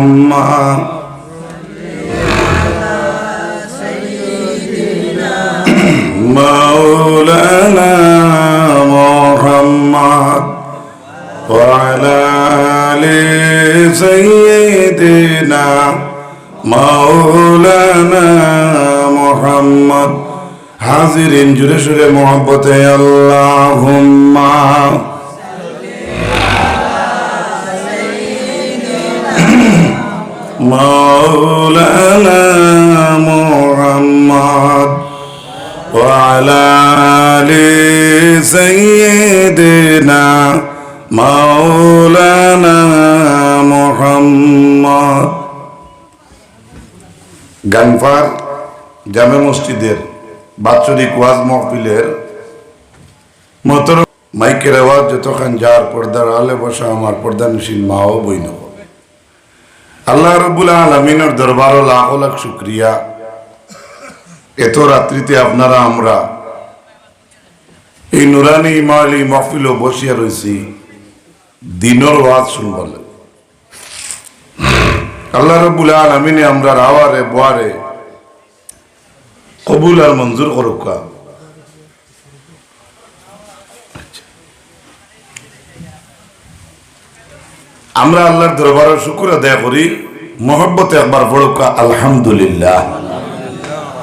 আল্লাহুম্মা মাওলানা মুহাম্মদ ওয়া আলা আলি সাইয়্যিদিনা মাওলানা মুহাম্মদ। হাজিরিন জুড়ে সুরে মোহব্বতে আল্লাহুম্মা মাওলানা মুহাম্মদ ওয়া আলা আলি সাইয়্যিদিনা মাওলানা মুহাম্মদ। গানফার জামে মসজিদের বাৎসরিক ওয়াজ মাহফিলের মোহতরম মাইকের আওয়াজ যতক্ষণ যার পর্দার আলে বসা আমার পর্দানশীল মা ও বইন, আল্লাহ রাব্বুল আলামিনের দরবার লাখ লাখ শুকরিয়া। এত রাত্রিতে আপনারা আমরা এই নুরানি ইমালি মাহফিল বসিয়া রয়েছি দিনের ওয়াজ শুনবার। আল্লাহ রাব্বুল আলামিনে আমরা রাওয়ারে বোয়ারে কবুল আর মঞ্জুর করুক। আমরা আল্লাহর দরবারে শুকর আদায় করি, মোহব্বতে একবার পড়ুক আলহামদুলিল্লাহ,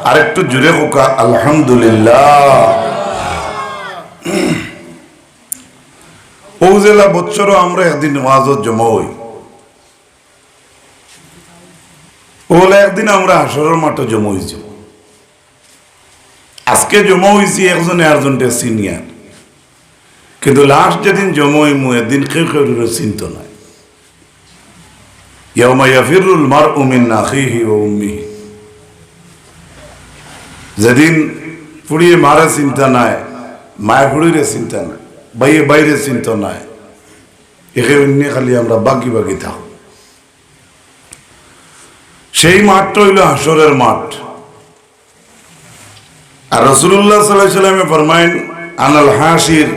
আরেকটু জুড়ে হোক আলহামদুলিল্লাহ। ও জেলা বছরও আমরা একদিন ওয়াজত জমা হই, ওলা একদিন আমরা হাসরের মাঠে জমা হয়েছি। আজকে জমা হয়েছি একজনে আরেকজনটা সিনিয়র, কিন্তু লাস্ট যেদিন জমা হইমু এদিন কেউ কেউ চিন্ত নাই। ইয়াউমা ইয়াফিরুল মারউ মিন আখিহি ওয়া উম্মিহি, যেদিন ফুড়িয়ে মারা চিন্তা নাই, মায়ে ফুড়িরে চিন্তা নাই, বাইয়ে বাইরে চিন্তা নাই, একে অন্য খালি আমরা বাকি বাকি থাক। সেই মাঠটা হইল হাসরের মাঠ। আর রাসূলুল্লাহ সাল্লাল্লাহু আলাইহি ওয়াসাল্লামে ফরমায়েন আনাল হাসির,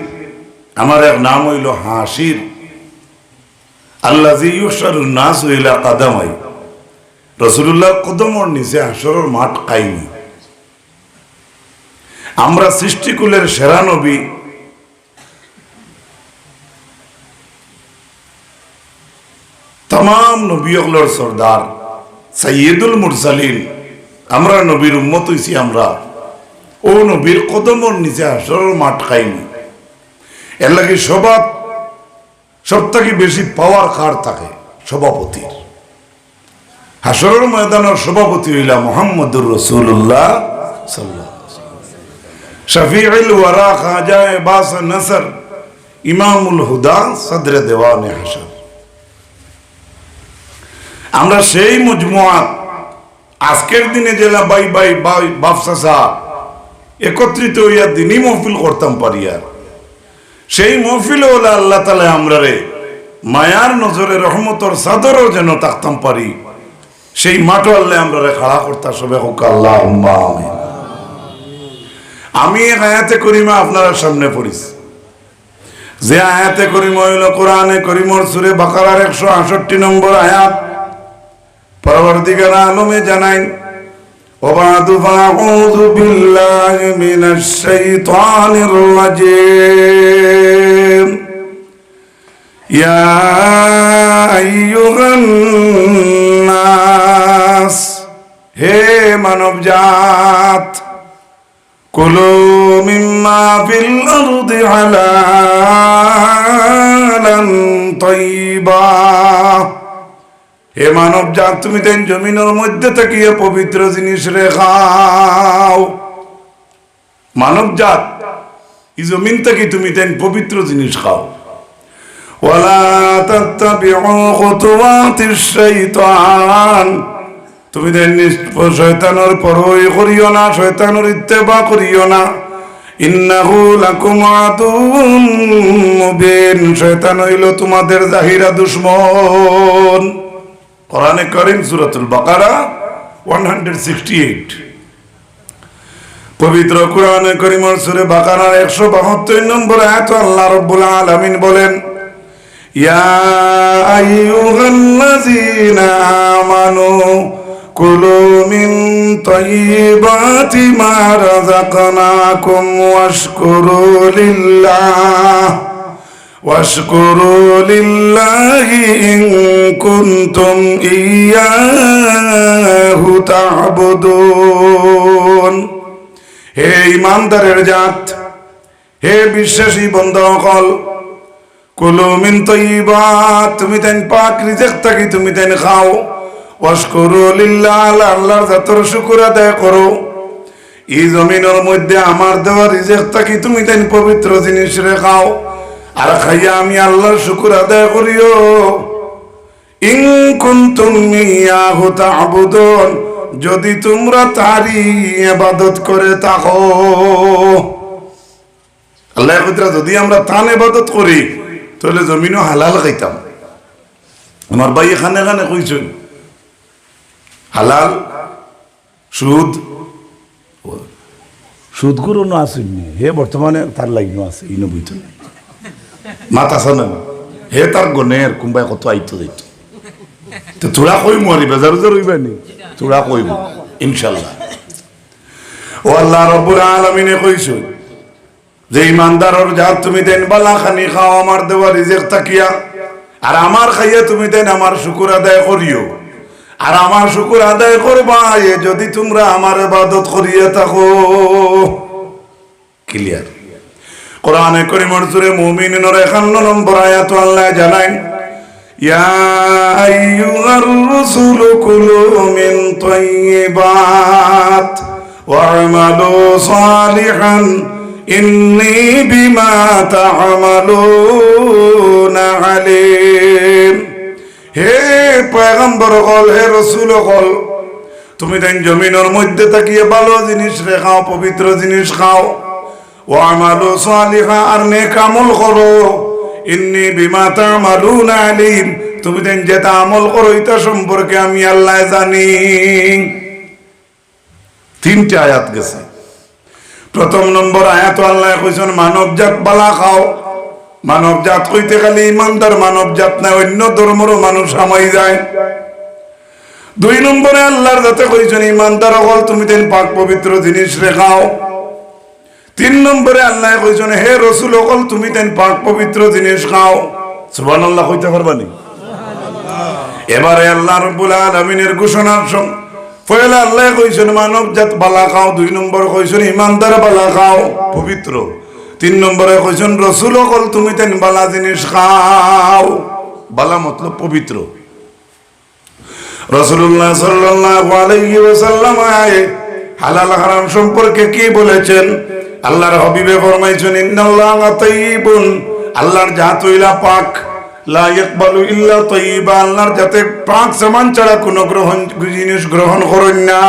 আমার এক নাম হইল হাসির, আল্লাযী ইউহশারুন নাসু ইলা কাদামাই। রাসূলুল্লাহ কদমের নিচে হাসরের মাঠ কায়েমি। আমরা সৃষ্টিকুলের সেরা নবী, तमाम নবীগুলোর সরদার সাইয়্যিদুল মুরসালিন, আমরা নবীর উম্মত হইছি। আমরা ও নবীর কদমের নিচে হাসরের মাঠ কায়েমি। এর লাগি সব থেকে বেশি পাওয়ার কার থাকে? সভাপতির। হাসরের ময়দানের সভাপতি হইলা মুহাম্মদুর রাসূলুল্লাহ সাল্লাল্লাহু আলাইহি ওয়াসাল্লাম, শফিউল ওয়ারা, খাজায়ে বাস নসর, ইমামুল হুদা, সদরে দেওয়ানে হাসর। আমরা সেই মজমুআত আজকের দিনে জেলা বাই বাই বাই বাপসাসা একত্রিত হইয়া দিনই মহফিল করতাম পারি। আর সেই মহফিল হলে আল্লাহ তাআলা আমরা রে মায়ার নজরে রহমতর চাদরও যেন থাকতাম পারি, সেই মাঠও আল্লাহ আমরা রে খাড়া করতাম। সবে হোক আল্লাহুম্মা আমিন। আমি এক আয়াতে করিমা আপনার সামনে পড়িছি, যে আয়াতে করিমা হইল কোরআনে করিমর সূরা বাকারার 168 নম্বর আয়াত। পরবর্তীকার আলমে জানাইন وبعد فأعوذ بالله من الشيطان الرجيم يا أيها الناس হে মানব জাত কুলু মিম্মা ফিল আরদি হালালান তাইয়্যিবা। হে মানব জাত, তুমি তেন জমিনের মধ্যে থেকে পবিত্র জিনিস রে খাও। মানব জাত, এই জমিন থেকে তুমি তেন পবিত্র জিনিস খাও। ওয়ালা তাত্তাবিউ খুতুওয়াতিশ শাইতান, তুমি তেন শয়তানের পরোই করিও না, শয়তানের ইত্তেবা করিও না। ইন্নাহু লাকুম আদুউম মুবিন, শয়তান হইল তোমাদের জাহিরা দুশমন। কোরআনে কারীম সূরাতুল বাকারা 168। পবিত্র কোরআনে কারীমের সূরা বাকারার 172 নম্বর আয়াতে আল্লাহ রাব্বুল আলামিন বলেন ইয়া আইয়ুহাল্লাযী আইয়ুহাল্লাযীনা আমানু কুলু মিন তাইয়্যিবাতি মা রাযাকনাকুম ওয়াশকুরু লিল্লাহি ইন কুনতুম ইয়্যাহু তা'বুদুন। হে ঈমানদারের জাত, হে বিশ্বাসী বন্ধুসকল, কুলু মিন তাইয়্যিবাত, তুমি তাইন পাক রিজিক থাকি তুমি তাইন খাও। ওয়াশকুরু লিল্লাহ, আল্লাহর জাতের শুকর আদায় করো। এই জমিনের মধ্যে আমার দেওয়া রিজিক থাকি তুমি তাইন পবিত্র জিনিস রে খাও, আর খাইয়া আমি আল্লাহর শুকর আদায় করিও। ইন কুনতুম ইয়্যাহু তা'বুদুন, যদি তোমরা তারই ইবাদত করে থাকো। আল্লাহ কইরা যদি আমরা তার ইবাদত করি তাহলে জমিনও হালাল খাইতাম। আমার ভাই এখানে এখানে কইছেন হালাল সুদ গুরুনো আসেননি, হে বর্তমানে তার লাইনও আছে ইনো বইতো মাত আছে না, হে তার গনের কোনবাই কত আইতো যাইত তো তোরা কইম আর বাজার বাজার হইবা নি, তোরা কইব ইনশাআল্লাহ। ও আল্লাহ রাব্বুল আলামিনে কইছেন যে ইমানদারর জাত তুমি দেন বালা খানি খাও আমার দেওয়া রিজিক তাকিয়া, আর আমার খাইয়া তুমি দেন আমার শুকর আদায় করিও। আর আমার শুকর আদায় করবা যদি তোমরা আমার ইবাদত করিয়া থাকো। ক্লিয়ার? কোরআনে কারীমের সূরা মুমিনুনের 51 নম্বর আয়াত আল্লাহ জানায়, ইয়া আইয়ুহার রাসূলু কুলু মিন তাইয়্যিবাত ওয়া'মালু সালিহান ইন্নী বিমা তা'মালুনা আলীম। হে পয়গম্বর হল, হে রাসূল হল, তুমি দেন জমিনের মধ্যে তাকিয়ে ভালো জিনিস রে খাও, পবিত্র জিনিস খাও। ওয়া'মালু সালিহা, আর নেক আমল করো। ইন্নী বিমা তা'মালুনা আলীম, তুমি দেন যেটা আমল করো এটা সম্পর্কে আমি আল্লাহ জানি। তিনটা আয়াত গেছে। প্রথম নম্বর আয়াত আল্লাহ কইছেন মানবজাত বালা খাও। মানবজাত কইতে খালি ইমানদার মানবজাত না, অন্য ধর্মেরও মানুষ হামাই যায়। দুই নম্বরে আল্লাহর জাতে কইছেন ইমানদার হল তুমি তেন পাক পবিত্র জিনিস রে খাও। তিন নম্বরে আল্লাহ কইছেন হে রাসূল হল তুমি তেন পাক পবিত্র জিনিস খাও। সুবহানাল্লাহ কইতে পারবানি? এবারে আল্লাহ রাব্বুল আলামিনের ঘোষণার পয়লা আল্লাহ কইছেন মানবজাত বালা খাও, দুই নম্বর কইছেন ইমানদার বালা খাও পবিত্র, তিন নম্বরে কইছেন রাসূল হল তুমি তেন বালা জিনিস খাও। বালা মতলব পবিত্র। রাসূলুল্লাহ সাল্লাল্লাহু আলাইহি ওয়াসাল্লাম হালাল হারাম সম্পর্কে কি বলেছেন? আল্লাহর হাবিবে ফরমাইছেন ইন্নাল্লাহা তাইয়্যিবুন, আল্লাহর জাত হইলা পাক, লা ইয়াকবালু ইল্লা তাইয়্যিবা, আল্লাহর জাতে পাক সমান ছাড়া কোনো জিনিস গ্রহণ করেন না।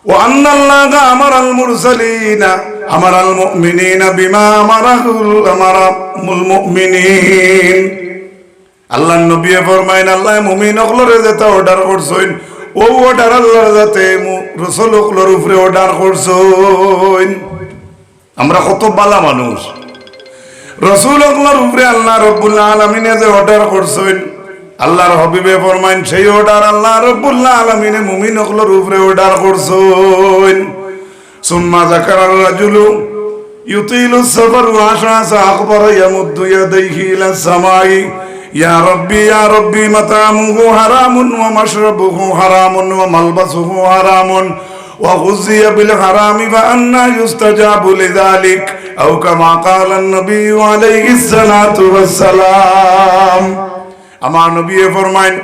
ওয়া আন্নাল্লাহা আমারাল মুরসালিনা আমারাল মুমিনিনা বিমা আমারাল মুমিনিন, আল্লাহর নবী ফরমায়েন আল্লাহ মুমিন হকলরে যেটা অর্ডার করছেন ও অর্ডার আল্লাহর যাতে রাসূল হকলর উপরে অর্ডার করছেন। আমরা কত বালা মানুষ, রাসূল হকলর উপরে আল্লাহ রাব্বুল আলামিন যে অর্ডার করছেন, আল্লাহর হাবিবে ফরমায়েন সেই অর্ডার আল্লাহ রাব্বুল আলামিন মুমিন হকলর উপরে অর্ডার করছেন। সুম্মা যাকারার রাজুলু ইউতিলু সাফার ওয়া আশআসা আকবার ইয়ামুদ্দু ইয়াদাইহি ইলা সামাই ইয়া রাব্বি মাতামুহু হারামুন ওয়া মাশরাবুহু হারামুন ওয়া মালবাসুহু হারামুন ওয়া গুযিয়া বিল হারামি ফা আন্না ইউস্তাজাবু লিযালিক আও কামা ক্বালা an-নবী আলাইহিস সালাতু ওয়াস সালাম। আমার নবী ফরমায়েন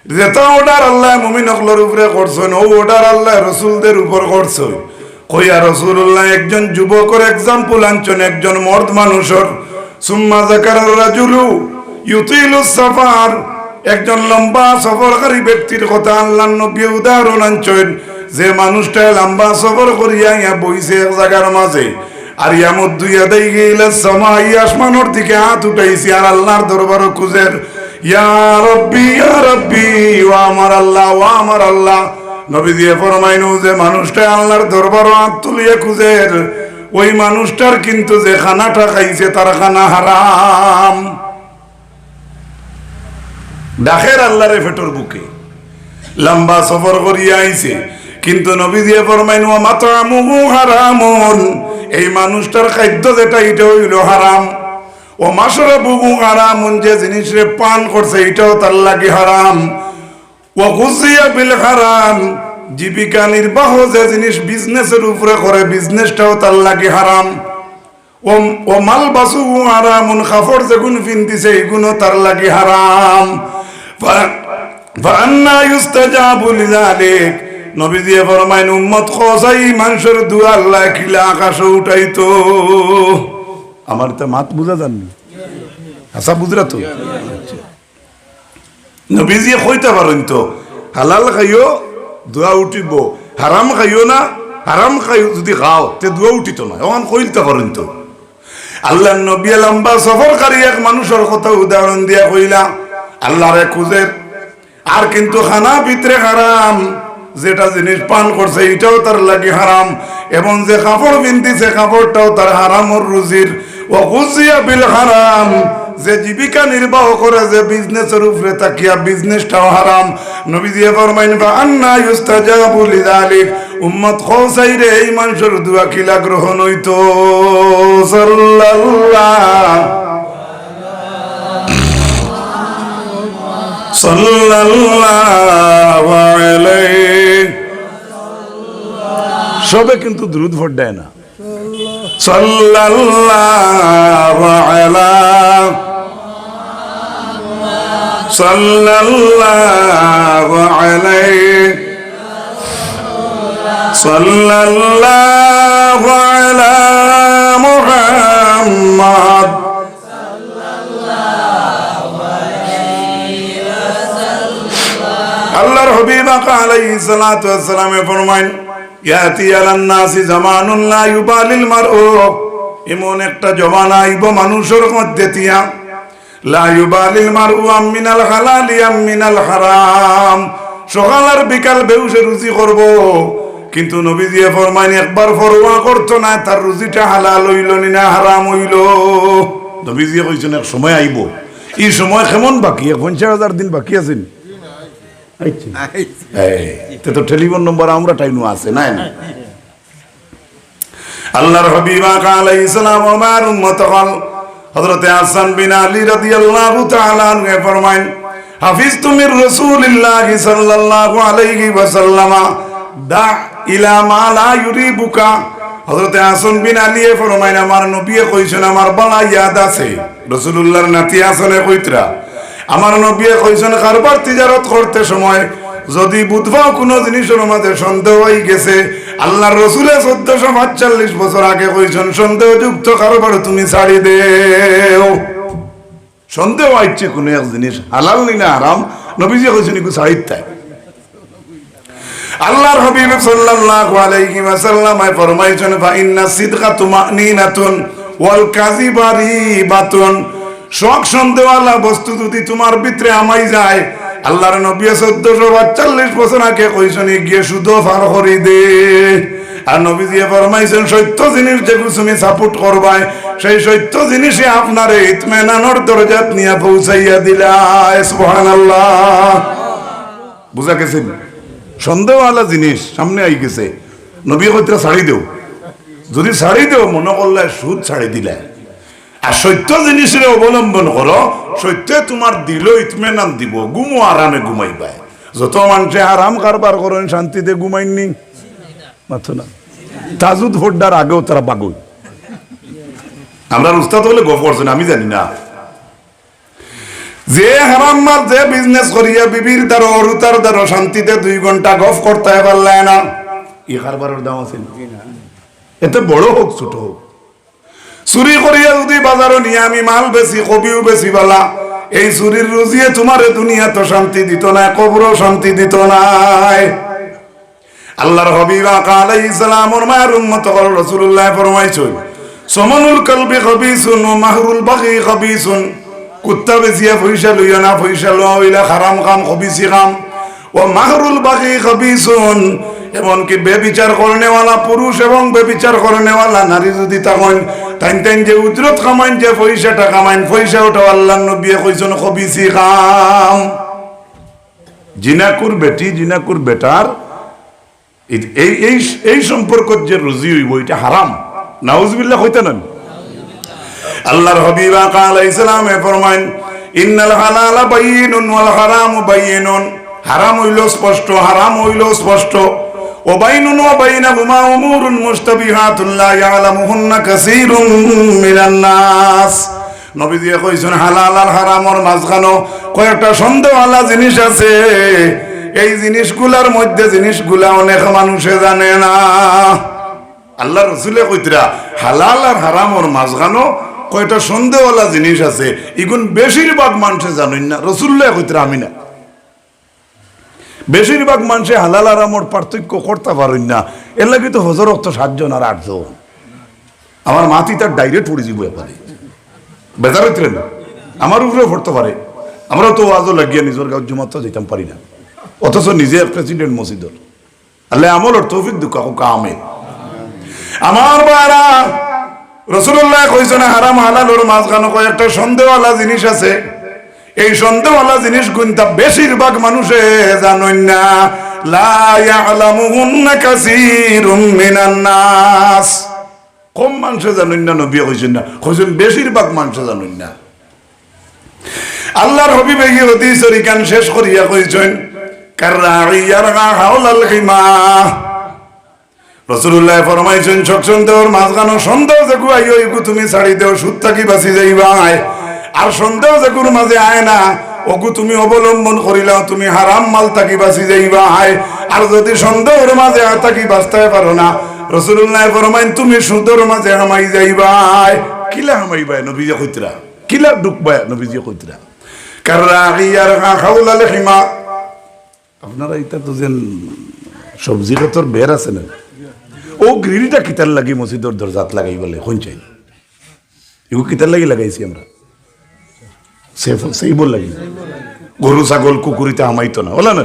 যেটা অর্ডার আল্লাহ মুমিন হকলর উপরে করছেন ও অর্ডার আল্লাহ রাসূলদের উপর করছেন। কইয়া রাসূলুল্লাহ একজন যুবকের एग्जांपल আনছেন, একজন মর্দ মানুষের। সুম্মা যাকারার রাজুলু ইউতিলু সাফার, একজন লম্বা সফরকারী ব্যক্তির কথা আল্লাহর নবী উদাহরণ আনছেন, যে মানুষটা লম্বা সফর করিয়া ইয়া বইছে এক জায়গার মাঝে, আর ইয়ামুদ্দু ইয়াদাইহি ইলা সামাই, আসমানের দিকে হাত উঠাইছে আর আল্লাহর দরবারে খুঁজের ইয়া রাব্বি ওয়া আমার আল্লাহ ওয়া আমার আল্লাহ। নবী দিয়ে ফরমাইন যে মানুষটা আল্লাহর দরবারে হাত তুলিয়া খুঁজের ওই মানুষটার কিন্তু যে খানাটা খাইছে তার খানা হারাম। ডাকের আল্লাহরে ফেটর বুকে লম্বা সফর করিয়া আইছে, কিন্তু নবী দিয়ে ফরমাইন ওয়া মাতআমুহু হারামুন, এই মানুষটার খাদ্য যেটা এটা হইল হারাম। ও মাশরাবুহু হারামুন, যে জিনিসে পান করছে এটাও তার লাগে হারাম। ও গুযিয়া বিল হারাম, জীবিকা নির্বাহ যে জিনিস বিজনেসের উপরে করে বিজনেসটাও তার লাগে হারাম। ও মালবাসুহু হারামুন, কাপড় যেগুন পিনতিছে এগুলো তার লাগে হারাম। ফাআন্না ইউস্তাজাবু লিযালিক, নবী দিয়ে ফরমাইন উম্মত খোসাই মানুষের দুয়া আল্লাহ খিলা আকাশে উঠাইতো। আমার তো মাত বুঝা জাননি, আচ্ছা বুঝরা তো নবীজি কইতে পারেন তো হালাল খাইও দোয়া উঠিব, হারাম খাইও না, হারাম খাইও যদি খাও তে দোয়া উঠিত না, ওখান কইতে পারেন তো। আল্লাহ নবী লম্বা সফরকারী এক মানুষের কথা উদাহরণ দিয়া কইলা আল্লাহরে খুঁজে, আর কিন্তু খানা ভিতরে হারাম, যেটা জিনিস পান করছে এটাও তার লাগে হারাম, এবং যে কাপড় পিনতিছে কাপড়টাও তার হারামর রুজির। ও গুযিয়া বিল হারাম, যে জীবিকা নির্বাহ করে যে বিজনেসের উপরে তাকিয়া বিজনেসটাও হারাম। নবী দিয়ে ফরমাইন ফাআন্না ইউস্তাজাবু লিযালিক, উম্মত খোসাইরে এই মানুষের দোয়া কিলা গ্রহণ হইতো। সাল্লাল্লাহু আলাইহি, সবে কিন্তু দ্রুত ভোট দেয় না। সাল্লাল্লাহু আলাইহি সাল্লাল্লাহু আলা মুহাম্মদ। আল্লাহর হাবিব আলাইহিস সালাতু ওয়াস সালাম ফরমায়েন ইয়াতি আলান নাসি জামানুন লা ইউবালিল মারউ, এমন একটা জমানা আইব মানুষের মধ্যে তিয়া লা ইউবালিল মারউ মিনাল হালালি মিনাল হারাম, সকাল আর বিকাল বেউসে রুজি করব, কিন্তু নবী দিয়ে ফরমাইন একবার পরোয়া করতো না তার রুজিটা হালাল হইল না হারাম হইল। নবী দিয়ে কইছেন এক সময় আইব, এই সময় কেমন বাকি 50,000 দিন বাকি আছেন। তো টেলিফোন নম্বর আমরা টাইনু আছে না। আল্লাহর হাবিব আলাইহিস সালাম ওমর উম্মত হল হযরত হাসান বিন আলী রাদিয়াল্লাহু তাআলা আনহু ফরমায়েন হাফিজতু মির রাসূলিল্লাহ সাল্লাল্লাহু আলাইহি ওয়াসাল্লাম দা ইলা মা লা ইউরিবুকা। হযরত হাসান বিন আলী ফরমায়েন আমার নবী কইছেন আমার বালা ইয়াদ আছে, রাসূলুল্লাহর নাতি হাসানে কইতরা আমার নবী কইছেন কারবার তিজারত করতে সময় যদি বুধবাও কোনো জিনিসের মধ্যে সন্দেহ হয়ে গেছে, আল্লাহর রাসূলের 1445 বছর আগে কইছেন সন্দেহযুক্ত কারবার তুমি ছাড়ি দেও। সন্দেহ আইছে কোনো এক জিনিস হালাল না হারাম, নবীজি কইছেন একটু ছাড়ি দেয়। আল্লাহর হাবিব সাল্লাল্লাহু আলাইহি ওয়াসাল্লাম ফরমাইছেন ফা ইন্না সিদকা তুমানিনাতুন ওয়াল কাযিবা রিবাতুন, শক সন্দেহওয়ালা বস্তু যদি তোমার ভিতরে আমাই যায়, আল্লাহর নবী 1445 বছর আগে কইছেন গিয়ে শুধু ফার করি দে। আর নবী দিয়ে ফরমাইছেন সত্য জিনিস যেগুলো তুমি সাপোর্ট করবাই সেই সত্য জিনিসে আপনারে ইতমিনানোর দরজাত নিয়ে পৌঁছাইয়া দিলা। সুবহানাল্লাহ। বুঝা গেছে? সন্দেহওয়ালা জিনিস সামনে আই গেছে, নবী কইতরা ছাড়ি দেও, যদি ছাড়ি দেও মনে করলে সুদ ছাড়ি দিলে, আর সত্য জিনিসের অবলম্বন করো, সত্যে তোমার দিল ইতমিনান দিব, ঘুমো আরামে ঘুমাইবাই। যত মানুষে আরাম কারবার করেন শান্তিতে ঘুমাইনি মাথো না, তাজুদ ভোটদার আগেও তারা পাগল। আমরা উস্তাদ হলে গপ করছেন আমি জানি না, যে হারাম মাল যে বিজনেস করিয়া বিবির দ্বারা অরুতার দ্বারা শান্তিতে 2 ঘন্টা গপ করতে পারলে না, ই কারবারের দাম আছে এতে বড় হোক ছোট হোক। চুরি করিয়া যদি বাজারও নিয়ে আমি মাল বেশি কবিও বেশি বলা, এই চুরির রুজিয়ে তোমার দুনিয়া তো শান্তি দিত না, কবরও শান্তি দিত নাই। আল্লাহর হাবিব আলাইহিস সালামের মায়ের উম্মত রাসূলুল্লাহ ফরমাইছেন সমানুল কলবি খাবিসুন ওয়া মাহরুল বাগি খাবিসুন, কুত্তা বেশিয়া পয়সা লইয়া না, পয়সা লওয়া হইলা হারাম কাম খবিসি কাম। ও মাহরুল বাগি খাবিসুন, এমনকি বেবিচার করনেওয়ালা পুরুষ এবং বেবিচার করনেওয়ালা নারী যদি তখন তাইন যে উজরত কামাইন, যে পয়সাটা কামাইন, পয়সা ওটা আল্লাহর নবী কইছেন খবিসি কাম। জিনাকুর বেটি জিনাকুর বেটার এই এই এই সম্পর্ক যে রুজি হইব এটা হারাম, নাউজুবিল্লাহ হইতে না। আল্লাহর হাবিব আলাইহিস সালাম ফরমায়েন ইন্নাল হালালা বাইয়িনুন ওয়াল হারামু বাইয়িনুন, হারাম হইল স্পষ্ট, হারাম হইল স্পষ্ট। ওয়া বাইনুন ওয়া বাইনাহুমা উমুরুন মুশতাবিহাতুন লা ইয়ালামুহুন্না কাসীরুম মিনান নাস। নবীজি কইছেন হালাল আর হারামের মাঝখানে কয়েকটা সন্দেহওয়ালা জিনিস আছে, এই জিনিসগুলার মধ্যে জিনিসগুলা অনেক মানুষে জানে না। আল্লাহ রসুলে কইতরা হালাল আর হারামের মাঝখানে কয়টা সন্দেহওয়ালা জিনিস আছে, এগুন বেশিরভাগ মানুষে জানেন না। রসুল্লাহ কইতরা আমি না, বেশিরভাগ মানুষে হালাল হারামের পার্থক্য করতে পারেন না। এর লাগে তো হজরত তো 7 জন আর 8 জন, আমার মাতি তার ডাইরেক্ট পড়ে যাব এবারে বেজার হইতে না, আমার উপরেও পড়তে পারে। আমরা তো আজও লাগিয়ে নিজের গাঁও জুমাতে যেতাম পারি না, অথচ নিজে প্রেসিডেন্ট মসজিদের। আল্লাহ আমলের তৌফিক দুঃখ কামে আমার বারা। রাসূলুল্লাহ কইছেন হারাম হালালের মাঝখানে কয়েকটা সন্দেহওয়ালা জিনিস আছে, এই সন্দেহওয়ালা জিনিস গুনতা বেশিরভাগ মানুষে জানেন না। লা ইয়ালামুহুন্না কাসীরুম মিনান নাস, কম মানুষে জানেন না। নবী কইছেন না, কইছেন বেশিরভাগ মানুষে জানেন না। আল্লাহর হাবিব এই হাদিস শরীফ শেষ করিয়া কইছেন কাররাঈ ইয়ারগা হাওলাল খিমা। রাসূলুল্লাহ ফরমাইছেন সন্দেহর মাঝখানে সন্দেহ যে গুয়াইও ইগু তুমি ছাড়ি দেও, সুদ থাকি বাঁচি যাইবাই। আর সন্দেহ যে গুর মাঝে আয় না, ওগু তুমি অবলম্বন করিলাও, তুমি হারাম মাল থাকি বাঁচি যাইবাই। আর যদি সন্দেহের মাঝে থাকি বাঁচতে পারো না, রাসূলুল্লাহ ফরমাইন তুমি সুদের মাঝে হামাই যাইবাই। কিলা হামাইবাই নবীজি কইতরা, কিলা ডুকবাই নবীজি কইতরা কাররাঈ ইয়ারগা হাওলাল খিমা। আপনারা এটা তো যেন সবজি কতর বের আছে না, ও গ্রিলটা কিতার লাগি মসজিদের দরজাত লাগাই বলে কোন চাই, এগুলো কিতার লাগি লাগাইছি আমরা, সেই বল লাগি। গরু ছাগল কুকুরিতে হামাইতো না বলা না।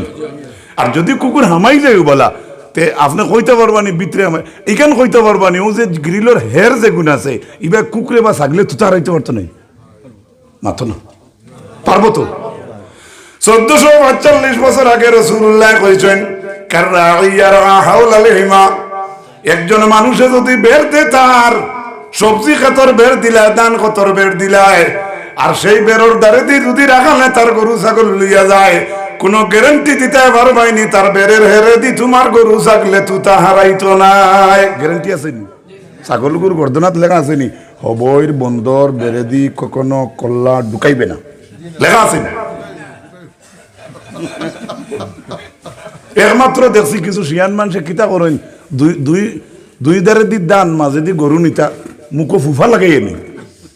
আর যদি কুকুর হামাই যায় বলা তে আপনি কইতে পারবানি ভিতরে হামাই, এখান কইতে পারবানি ও যে গ্রিলের হের যে গুণ আছে এবার কুকুরে বা ছাগলে তুতা হারাইতে পারতো না, মাতো না পারবো তো। 1445 বছর আগে রাসূলুল্লাহ কইছেন কাররাঈ ইয়ারগা হাওলাল হিমা, একজন মানুষে যদি বের দে তার সবজি খাতর বের দিলায়, দান খাতর বের দিলায়, আর সেই বেরোর দ্বারে দিয়ে যদি রাখালে তার গরু ছাগল লইয়া যায়, কোনো গ্যারান্টি দিতে পারবাইনি তার বেরের হেরে দি তোমার গরু ছাগলে তুতা হারাইতো নাই। গ্যারান্টি আছে নি? ছাগল গরু গর্দনাত লেখা আছে নি হবইর বন্দর বেরে দি কখনো কল্লা ঢুকাইবে না, লেখা আছে না? একমাত্র দেখছি কিছু শিয়ান মানুষে কিতা করেন, দুই দারে দি দান মাঝে দি গরু নিতা মুখো ফুফা লাগাইয়ে নি,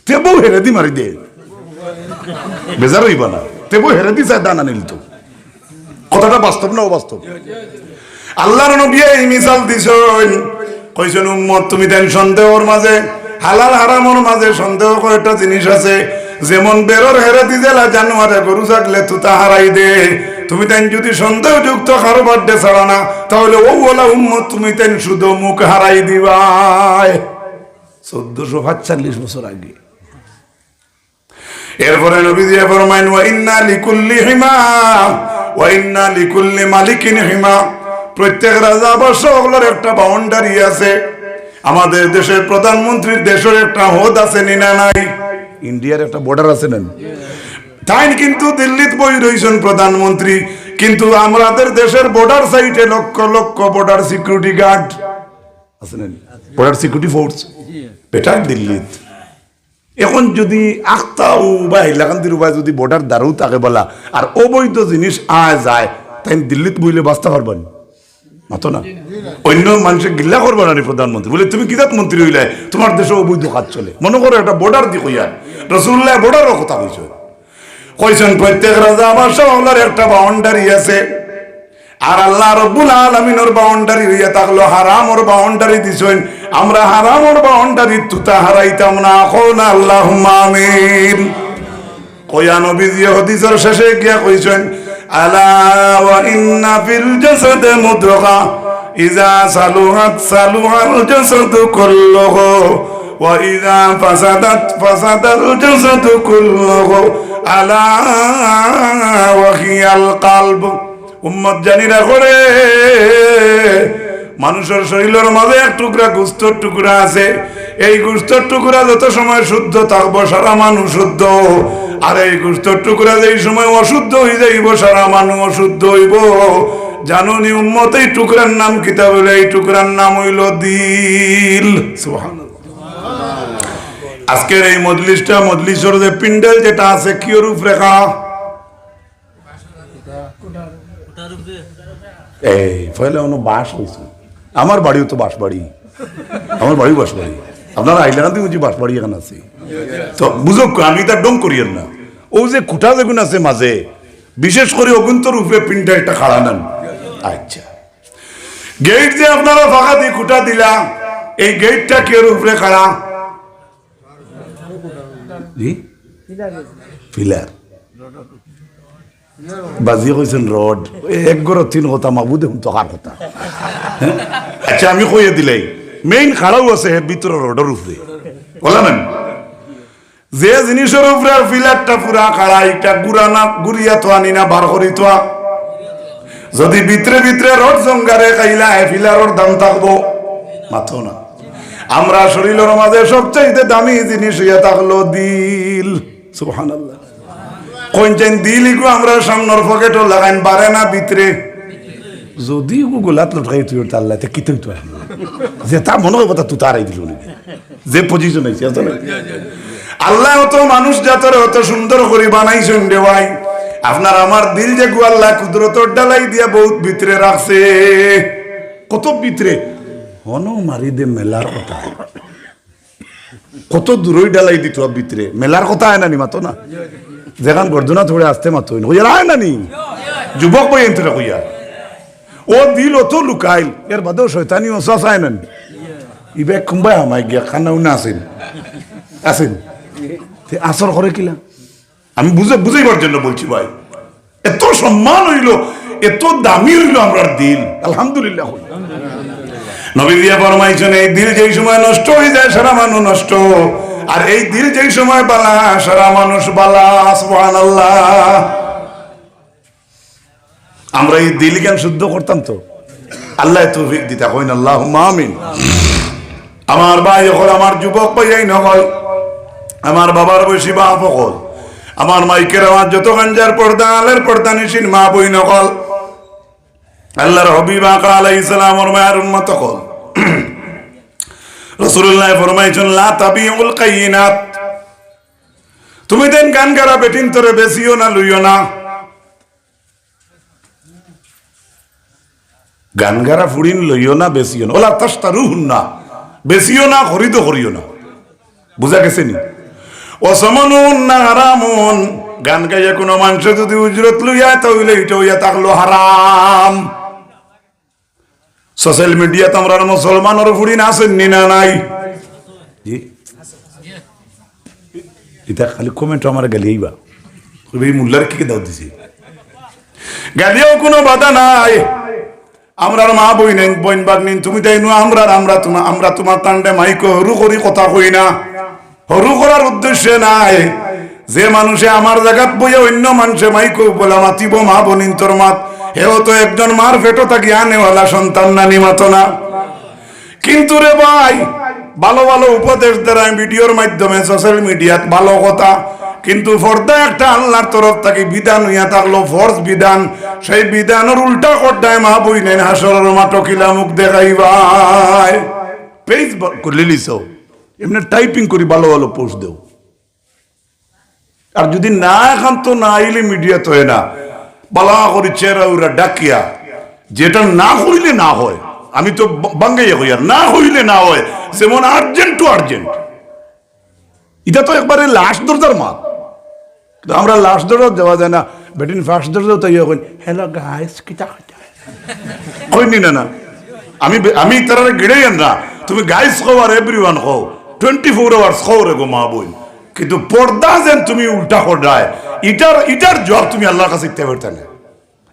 তেবু হেরে দি মারি দে, বেজার হইবা না, তেবু হেরে দি চায় দান আনিল। তো কথাটা বাস্তব না অবাস্তব? আল্লাহর নবী এই মিসাল দিছেন, কইছেন উম্মত তুমি দেন সন্দেহর মাঝে হালাল হারামের মাঝে সন্দেহ কয়টা জিনিস আছে, যেমন বেরোর হেরে দি জেলা জানুয়ারে গরু ছাগলে তুতা হারাই দে, তুমি তাই যদি সন্দেহযুক্ত কারোবার ডে ছাড়া না, তাহলে ও বলা উম্মত তুমি তাই শুধু মুখ হারাই দিবাই। 1445 বছর আগে। এরপরে নবীজি ফরমায়েন ওয়া ইন্না লিকুল্লি হিমা ওয়া ইন্না লিকুল্লি মালিকিন হিমা, প্রত্যেক রাজা বাদশাহর একটা বাউন্ডারি আছে। আমাদের দেশের প্রধানমন্ত্রীর দেশের একটা হদ আছে নিনা নাই? ইন্ডিয়ার একটা বর্ডার আছে না? তাই কিন্তু দিল্লিতে বই রইছেন প্রধানমন্ত্রী, কিন্তু আমাদের দেশের বর্ডার সাইডে lakh lakh border security guard আছে না, বর্ডার সিকিউরিটি ফোর্স বেটার দিল্লিতে। এখন যদি আখতাও বা হাইলাকান্দির উপায় যদি বর্ডার দাঁড়াও তাকে বলা আর অবৈধ জিনিস আয় যায়, তাই দিল্লিতে বইলে বাঁচতে পারবেন মাতো না? অন্য মানুষের গিল্লা করবো না প্রধানমন্ত্রী বলে তুমি কিজাত মন্ত্রী হইলে তোমার দেশে অবৈধ কাজ চলে। মনে করো একটা বর্ডার দি কইয়া রাসূলুল্লাহ বর্ডারের কথা কইছে, কইছেন প্রত্যেক রাজা বাদশাহর একটা বাউন্ডারি আছে, আর আল্লাহ রাব্বুল আলামিনের বাউন্ডারি হইয়া থাকলো হারামর বাউন্ডারি দিছেন। আমরা হারামর বাউন্ডারি তুতা হারাইতাম না, কোন আল্লাহুম্মা আমিন। কইয়া নবীজি হাদিসের শেষে গিয়া কইছেন আলা ওয়া ইন্না ফিল জাসাদে মুদগা ইযা সালুহাত সালুহাল জাসাদু কুল্লুহু ওয়া ইযা ফাসাদাত ফাসাদাল জাসাদু কুল্লুহু আলা ওয়া হিয়াল কলব উম্মত জানিরা করে মানুষের শরীরের মাঝে এক টুকরা গোস্তর টুকরা আছে, এই গোস্তর টুকরা যত সময় শুদ্ধ থাকবো সারা মানুষ শুদ্ধ, আর এই গোস্তর টুকরা যেই সময় অশুদ্ধ হয়ে যাইব সারা মানুষ অশুদ্ধ হইব। জানুনি উম্মত এই টুকরার নাম কিতা বলে? এই টুকরার নাম হইল দিল। আজকের এই মজলিসটা, মজলিসের যে পিন্ডেল যেটা আছে কিওর উপরেখা, এই ফলে অন্য বাস হয়েছে। আমার বাড়িও তো বাস বাড়ি, আমার বাড়িও বাস বাড়ি। আপনারা আইলাকান্তি বুঝি বাস বাড়ি এখানে আছে তো বুঝো, আমি তার ডম করিয়েন না। ও যে খুঁটা যেগুন আছে মাঝে, বিশেষ করে অগুন্তর উপরে পিন্ডা একটা খাড়া নেন। আচ্ছা, গেট যে আপনারা ফাঁকা দিয়ে খুঁটা দিলা, এই গেটটা কিওর উপরে খাড়া? পিলার বাজিয়ে কইছেন রড, এক গড় তিন কথা মাবু দেখুন টকার কথা। আচ্ছা, আমি কইয়ে দিলাই মেইন খাড়াও আছে ভিতরে রডের উপরে, বললেন যে জিনিসের উপরে পিলারটা পুরা খাড়া, এটা গুড়ানা গুড়িয়া তো আনি না বার করি তো। যদি ভিতরে ভিতরে রড জঙ্গারে খাইলা পিলারের দাম থাকবো মাথো না। আমরা শরীরের মাঝে সবচাইতে দামি জিনিস হইয়া থাকলো দিল। সুবহানাল্লাহ। কোনটাই দিল ইগো আমরা সামনের পকেটও লাগাইন পারে না ভিতরে, যদি গোলাত লটকাই তুই তাল্লাতে কি তুই তো যে তা মনে হয় তুই তারাই দিল যে পজিশন আছে। আল্লাহ তো মানুষ জাতরে অত সুন্দর করে বানাইছেন রে ভাই। আপনার আমার দিল যে গো আল্লাহ কুদরতর ডালাই দিয়া বহুত ভিতরে রাখছে। কত ভিতরে হন মারি দে মেলার কথা, কত দূরই ডালাই দিত ভিতরে মেলার কথা আয় নানি মাতো না, যেখান গর্জনা থোড়ে আসতে মাতো আয় নানি যুবক বই এনতে কইয়া ও দিল অত লুকাইল, এর বাদেও শয়তানি অসাস আয় নানি ইবে কুম্বাই আমায় গিয়া খানা উনা আসেন আসেন আসর করে কিলা। আমি বুঝাইবার জন্য বলছি ভাই, এত সম্মান হইল, এত দামি হইল আমরা দিল। আলহামদুলিল্লাহ। নবী দিয়া ফরমাইছেন এই দিল যেই সময় নষ্ট হয়ে যায় সারা মানুষ নষ্ট, আর এই দিল যেই সময় বালা সারা মানুষ বালা। সুবহানাল্লাহ। আমরা এই দিল জ্ঞান শুদ্ধ করতাম তো আল্লাহ তৌফিক দিতা কইন আল্লাহুম্মা আমিন। আমার ভাই হল, আমার যুবক ভাই নকল, আমার বাবার বয়সী বাপ হল, আমার মাইকের আমার যত গাঞ্জার পর্দা আলের পর্দা নিশিন মা বই নকল, আল্লাহর হাবিব আকা আলাইহিস সালামের মায়ের উম্মত হল। রাসূলুল্লাহ ফরমাইছেন লা তাবিউল কাইনাত, তুমি দেন গান গারা বেটিন তোরে বেশিও না লইও না। গান গারা ফুড়িন লইও না বেশিও না, ওলা তাশতারুহুন না, বেশিও না খরিদ করিও না। বুঝা গেছে নি? অসমনুন না হারামুন, গান গাইয়া কোনো মানুষ যদি উজরত লইয়া তাহলে এটা হইয়া থাকলো হারাম। সোশ্যাল মিডিয়াতে আমরা মুসলমানের ফুড়িন আছেন নি না নাই? এটা খালি কমেন্ট আমার গালিয়েইবা এই মুল্লার কি দাও দিছি, গালিও কোনো বাধা নাই। আমরার মা বই নেন বইন বাগ নিন, তুমি তাই আমরা তোমার তান্ডে মাইক হরু করি কথা কই না, হরু করার উদ্দেশ্যে নাই। যে মানুষে আমার জায়গাত বইয়া অন্য মানুষে মাইক বলা মাতিব মা বনিন তোর মাত, হেও তো একজন মার ফেটো থাকি আনেওয়ালা সন্তান নানি মাতো না। কিন্তু রে ভাই, ভালো ভালো উপদেশ দ্বারা ভিডিওর মাধ্যমে সোশ্যাল মিডিয়াত ভালো কথা, কিন্তু পর্দা একটা আল্লাহর তরফ থেকে বিধান হইয়া থাকলো ফরজ বিধান, সেই বিধানের উল্টা করদায় মা বই নেন হাসরের মাঠ কিলা মুখ দেখাইবাই। পেজ করে লিছ এমনি টাইপিং করি ভালো ভালো পোস্ট দেও, আর যদি না এখন তো না আইলে মিডিয়া তো হয় না, বালা করি চেহারা ওরা ডাকিয়া যেটা না হইলে না হয়। আমি তো বাঙ্গাইয়া হই, আর না হইলে না হয়, যেমন আর্জেন্ট টু আর্জেন্ট। এটা তো একবারে লাস্ট দরজার মাত, আমরা লাস্ট দরজা দেওয়া যায় না, বেটিন ফার্স্ট দরজা তাই কই হ্যালো গাইস কিটা কইনি না না। আমি তারা গিড়াই না, তুমি গাইস কও আর এভরিওয়ান কও, 24 আওয়ার্স কও রে গো মা বোন। কিন্তু পর্দা যেন তুমি উল্টা করডায়, ইটার জবাব তুমি আল্লাহর কাছে দিতে পারতে না।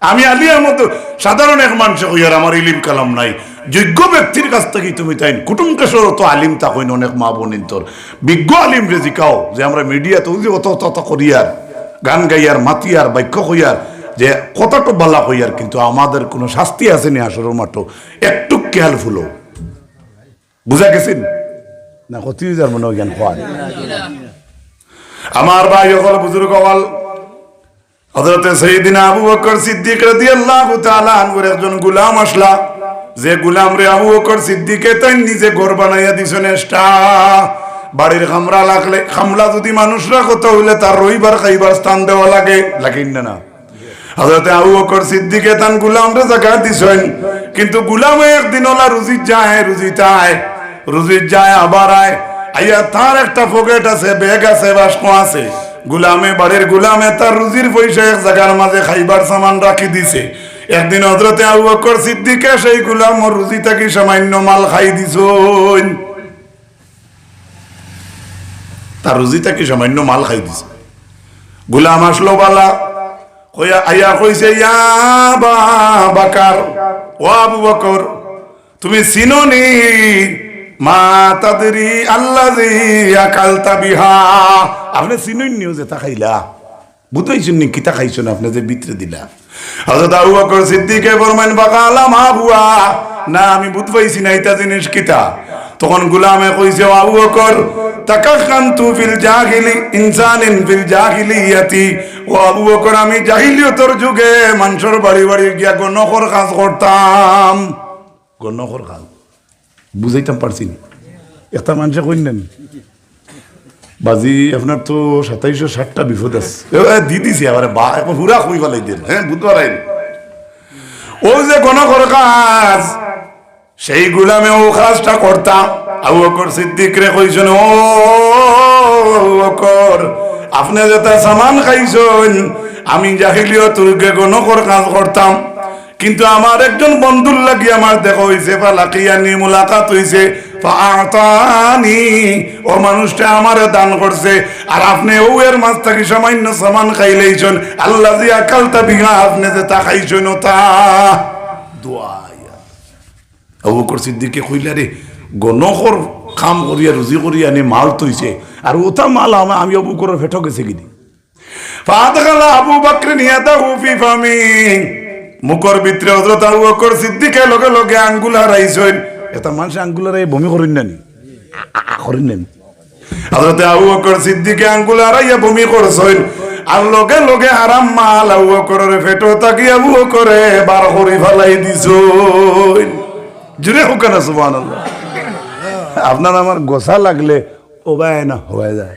আমি আলিয়ার মতো সাধারণ এক মানুষ হইয়ার আমার ইলিম কালাম নাই, যোগ্য ব্যক্তির কাছ থেকে তুমি তাই কুটুম কেশর তো আলিম তা হইন অনেক মা বোনিন তোর বিজ্ঞ আলিম রে জিকাও যে আমরা মিডিয়া তো অত করিয়ার গান গাইয়ার মাতিয়ার বাক্য কইয়ার যে কতটা বালা হই আর কিন্তু আমাদের কোনো শাস্তি আছে নি আসরের মাঠো একটু কেয়ারফুল বুঝা গেছেন না কত যার মনে জ্ঞান হয় আমার ভাই হল বুজুর্গ হল হযরতে সাইয়েদিনা আবু বকর সিদ্দিক রাদিয়াল্লাহু তাআলা আনহুর একজন গোলাম আসলা যে গোলাম রে আবু বকর সিদ্দিকে তাই নিজে ঘর বানাইয়া দিছেন এস্টা বাড়ির খামরা লাগলে খামলা যদি মানুষরা কত হইলে তার রইবার খাইবার স্থান দেওয়া লাগে লাগেন না হযরতে আবু বকর সিদ্দিকে তান গোলাম রে জায়গা দিছেন কিন্তু গোলামে একদিন ওলা রুজি যায় আবার আইয়া তার একটা পকেট আছে ব্যাগ আছে বাস্কো আছে গোলামে বাড়ির গোলামে তার রুজির পয়সা এক জায়গার মাঝে খাইবার সামান রাখি দিছে একদিন হযরতে আবু বকর সিদ্দিকে সেই গোলাম রুজি থেকে সামান্য মাল খাই দিছেন তার রুজি থেকে সামান্য মাল খাই দিছে গোলাম আসলো বালা কইয়া আইয়া কইছে ইয়া বাকার ও আবু বকর তুমি চিনোনি মা তাদরি আল্লাযী আকালতা বিহা আপনি চিনুন নিও যে তা খাইলা বুঝাইছেন নি কিতা খাইছেন আপনি যে ভিতরে দিলা হযরত আবু বকর সিদ্দিকে ফরমান বাকালা মা বুয়া না আমি বুঝ পাইছি না এটা জিনিস কিতা তখন গোলামে কইছে আবু বকর তাকাখানতু ফিল জাহিলি ইনসানিন ফিল জাহিলিয়াতি ও আবু বকর আমি জাহিলিয়তের যুগে মানুষের বাড়ি বাড়ি গিয়া গণখর কাজ করতাম গণখর কাজ বুঝাইতাম পারছি না একটা মানুষে কইলেন বাজি আপনার তো 2760টা বিপদ আছে দি দিছি আবার বা এখন হুরা কই ফেলাই দেন হ্যাঁ বুধবার আইন ও যে গণখর কাজ সেই গোলামে ও কাজটা করতাম আবু বকর সিদ্দিক রে কইছেন ও বকর আপনি যেটা সামান খাইছেন আমি জাহিলিয়তের যুগে গণখর কাজ করতাম কিন্তু আমার একজন বন্ধুর লাগি আমার দেখা হইছে ফালাকিয়ানি মুলাকাত হইছে ফাআতানি ও মানুষটা আমারে দান করছে আর আপনি ও এর মাছ থেকে সামান্য সামান খাইলেইছেন আল্লাযী আকালতা বিহা আপনি যে তা খাইছেন তা দোয়া আবু বকর সিদ্দিকে কইলা রে গণখর কাম করিয়া রুজি করিয়া নে মাল তৈছে আর ওটা মাল আমি আবু বকরের ফেটো গেছে কিনি ফাদাখালা আবু বকর নিয়াদাহু ফি ফামি মুখর ভিতরে হযরত আবু বকর সিদ্দিকে লগে লগে আঙ্গুল হারাইছেন এটা মানুষ আঙ্গুল হারাই বমি করেন না নি করেন না হযরত আবু বকর সিদ্দিকে আঙ্গুল হারাইয়া বমি করছেন আর লগে লগে হারাম মাল আবু বকরের ফেটো তাকি আবু বকরে বার করে ফেলাই দিছেন জুড়ে হোক না সুবহানাল্লাহ আপনার আমার গোসা লাগলে ও ভাই না হয়ে যায়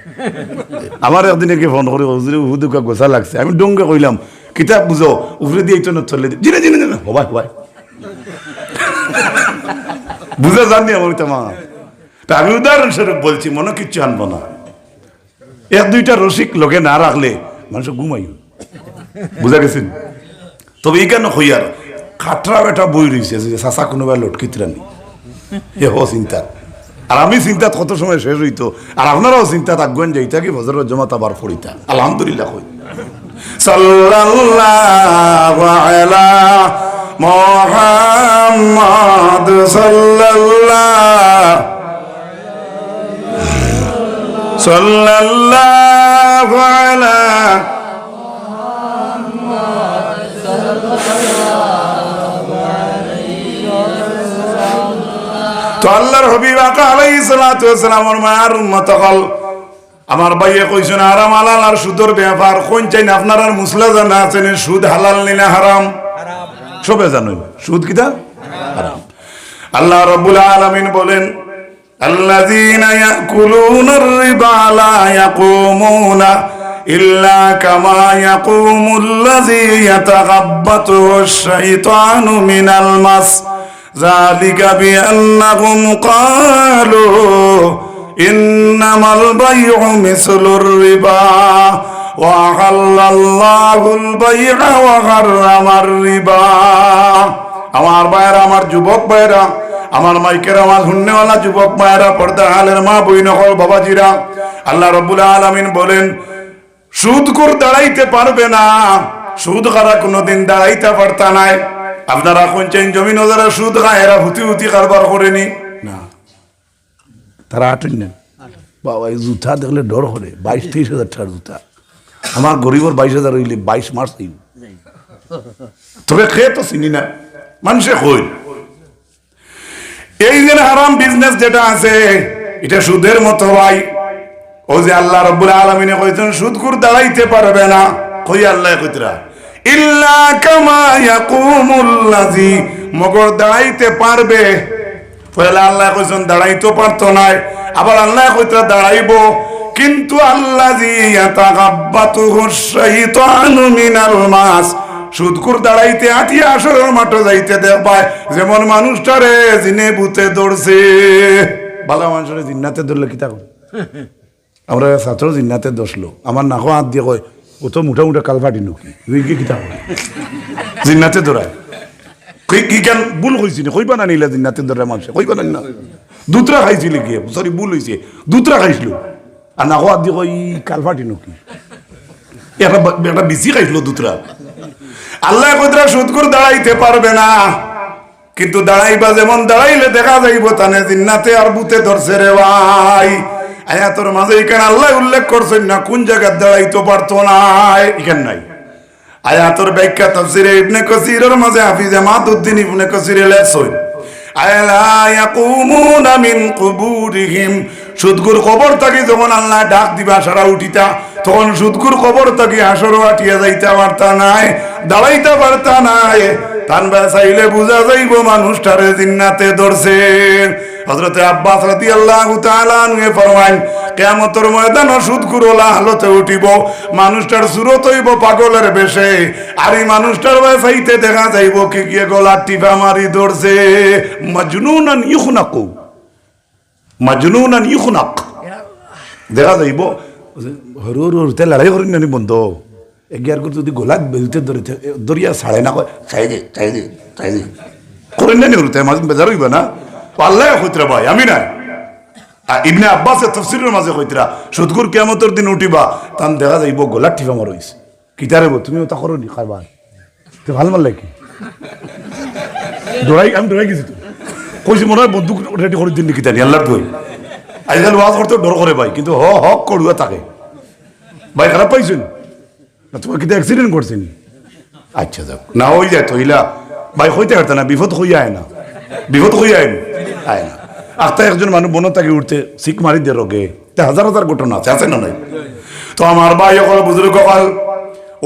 আমার একদিনে কি ফোন করে হুদুকা গোসা লাগছে আমি ডঙ্গে কইলাম কিতাব বুঝো উপরে দিয়ে তো চলে জিনে জিনে জিনে হবাই হবাই বুঝে জানি আমার তোমা তা আমি উদাহরণস্বরূপ বলছি মনে কিচ্ছু আনবো না এক দুইটা রসিক লোকে না রাখলে মানুষ ঘুমাই বুঝা গেছেন তবে এই কেন হইয়ার খাটরা বেটা বই রয়েছে যে চাষা কোনোবার লটকিতরানি এ হো চিন্তা আর আমি চিন্তাত কত সময় শেষ হইতো আর আপনারাও চিন্তাত আগুয়ান যাইতা কি বজরের জমাত আবার পড়িতা আলহামদুলিল্লাহ কই সাল্লাল্লাহু আলা মুহাম্মদ সাল্লাল্লাহু আলা তো আল্লাহর হাবিব আলাইহিস সালাতু ওয়াস সালামের মার উম্মত হল আমার ভাইয়ে কইছেন হারাম হালাল আর সুদের ব্যাপার কোন চাই না আপনারা মুসলা জানা আছেন সুদ হালাল না হারাম সবে জানেন সুদ কিটা হারাম আল্লাহ রাব্বুল আলামিন বলেন আল্লাযীনা ইয়াকুলুনার রিবা লা ইয়াকুমুনা ইল্লা কামা ইয়াকুমুল্লাযী ইয়াতাগাব্বাতুহু আশ-শাইতানু মিনাল মাস ذلك بأنهم قالوا إنما البيع مثل الربا وأحل الله البيع وحرم الربا আমার ভাইরা আমার যুবক ভাইরা আমার মাইকের আওয়াজ শুননেওয়ালা যুবক ভাইরা পর্দা আলের মা বই নকল বাবাজিরা আল্লাহ রাব্বুল আলামিন বলেন সুদখোর দাঁড়াইতে পারবে না সুদ খারা কোনোদিন দাঁড়াইতে পারতা নাই আপনারা কোন চেন জমিন যারা সুদ খায় এরা হুতি হুতি কারবার করেনি না তারা আটেন নেন বাবা এই জুতা দেখলে ডর করে 22-23 হাজার টাকার জুতা আমার গরিবর 22,000 হইলে 22 মাস হইব তবে খেয়ে তো চিনি না, মানুষে কই এই যে হারাম বিজনেস যেটা আছে এটা সুদের মতো ভাই। ও যে আল্লাহ রাব্বুল আলামিনে কইছেন সুদখোর দাঁড়াইতে পারবে না, কই আল্লাহ কইতরা ইল্লা কামা ইয়াকুমুল্লাযী, মগর দাঁড়াইতে পারবে। পয়লা আল্লাহ কইছেন দাঁড়াইতে পারতো না, আবার আল্লাহ কইতরা দাঁড়াইবো, কিন্তু আল্লাযী ইয়াতাগাব্বাতুহুশ শাইতানু মিনাল মাস, সুদখোর দাঁড়াইতে আটিয়া আসরের মাঠে যাইতে দেখবাই যেমন মানুষটারে জিনে ভূতে ধরছে। ভালো মানুষের জিন্নাতে ধরলে কি তা আমরা ছাত্র জিন্নাতে দোষলো, আমার নাকো হাত দিয়ে কয় ও তো মুঠা মুঠা কালফাটি নুকি কি কিতা জিন্নাতে ধরায় কি কেন ভুল হয়েছি না, কইবা না নিলে জিন্নাতে ধরে মানুষ কইবা না না দুতরা খাইছিল কি সরি ভুল হয়েছে দুতরা খাইছিল আর নাকো হাত দিয়ে কই কালফাটি নুকি একটা বেশি খাইছিল দুতরা। আল্লাহ কইতরা সুদখোর দাঁড়াইতে পারবে না, কিন্তু দাঁড়াইবা যেমন দাঁড়াইলে দেখা যাইব তানে জিন্নাতে আর ভূতে ধরছে রে ভাই। আয়াতের মাঝে এখানে আল্লাহ উল্লেখ করছেন না কোন জায়গায় দাঁড়াইতে পারতো না, এখানে নাই। আয়াতের ব্যাখ্যা তাফসীরে ইবনে কাসীরের মাঝে হাফিজ মাদউদ্দিন ইবনে কাসীরে লেখছেন আলা ইয়াকুমুনা মিন কুবুরিহিম, সুদখোর কবর থেকে যখন আল্লাহ ডাক দিবা সারা উঠিতা তখন সুদখোর কবর থেকে হাসর আটিয়া যাইতে পারতা নাই, দাঁড়াইতে পারতা নাই। তান চাইলে বুঝা যাইব মানুষটারে জিন্নাতে ধরছে। হযরত আব্বাস রাদিয়াল্লাহু তাআলা আনহু ফরমান কিয়ামতের ময়দানে সুদখোর ওলা হালতে উঠিব, মানুষটার সুরত হইব পাগলের বেশে, আর এই মানুষটার চাইতে দেখা যাইব কি গিয়ে গলা টিপা মারি ধরছে। মাজনুনান ইখনাকু, মাজনুনান ইখনাক, দেখা যাইব হরুর হরুতে লড়াই করেন না বন্ধ এগিয়ার করে যদি গোলাত বেলতে ধরে দরিয়া ছাড়ে না চাই দে চাই দে চাই দে করেন না হরুতে মাঝে বেজার হইবা না। আল্লাহ কইতরা ভাই আমি না, ইবনে আব্বাসের তাফসীরের মাঝে কইতরা সুদখোর কিয়ামতের দিন উঠিবা তান দেখা যাইব গোলাত টিপা মার হইছে কিতারে তুমিও তা করো নি খাবার তো ভাল মাল লাগে দৌড়াই আমি দৌড়াই গেছি তো কইছি মনে হয় বন্দুক রেডি করে দিন কিতানি আল্লাহর কই আজকাল ওয়াজ করতে ডর করে ভাই, কিন্তু হক করুয়া থাকে ভাই। খারাপ পাইছেন না তোমার কিন্তু অ্যাক্সিডেন্ট করছেন? আচ্ছা যাক না হই যায় তহিলা ভাই হইতে পারত না, বিপদ হইয়া আয় না, বিপদ হইয়া আয় না। আস্তে একজন মানুষ বন তাকে উঠতে শিখ মারি দিয়ে রোগে হাজার হাজার ঘটনা আছে, আছে না নাই? তো আমার ভাই অকল বুজুর্গ অকল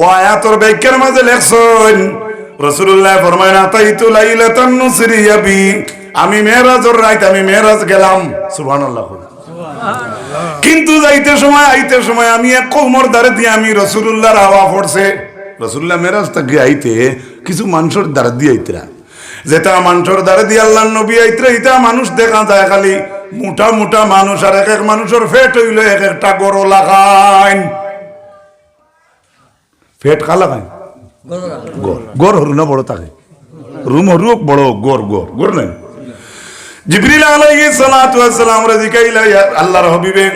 ও আয়াতর ব্যাখ্যার মাঝে লেখছেন রাসূলুল্লাহ ফরমায় আতাইতু লাইলাতান নুসরিয়া বি, আমি মেরাজের রাত আমি মেরাজ গেলাম, সুবহানাল্লাহ। কিন্তু যাইতে সময় আইতে সময় আমি এক কোমর দ্বারে দিয়ে আমি রাসূলুল্লাহর হাওয়া পড়ছে। রাসূলুল্লাহ মেরাজ থেকে আইতে কিছু মানুষের দ্বারা দিয়ে আইতরা, যেটা মানুষের দ্বারা দিয়ে আল্লাহর নবী আইতরা, এটা মানুষ দেখা যায় খালি মোটা মোটা মানুষ, আর এক এক মানুষের ফেট হইলে এক একটা গরো লাগাইন, ফেট কা লাগাইন গড় হরু না বড় থাকে, রুম হরু বড় গড় গড় গড় নাই। জিবরিল আলাইহিস সালাতু ওয়াস সালাম রাজিকাইলা আল্লাহর হাবিবে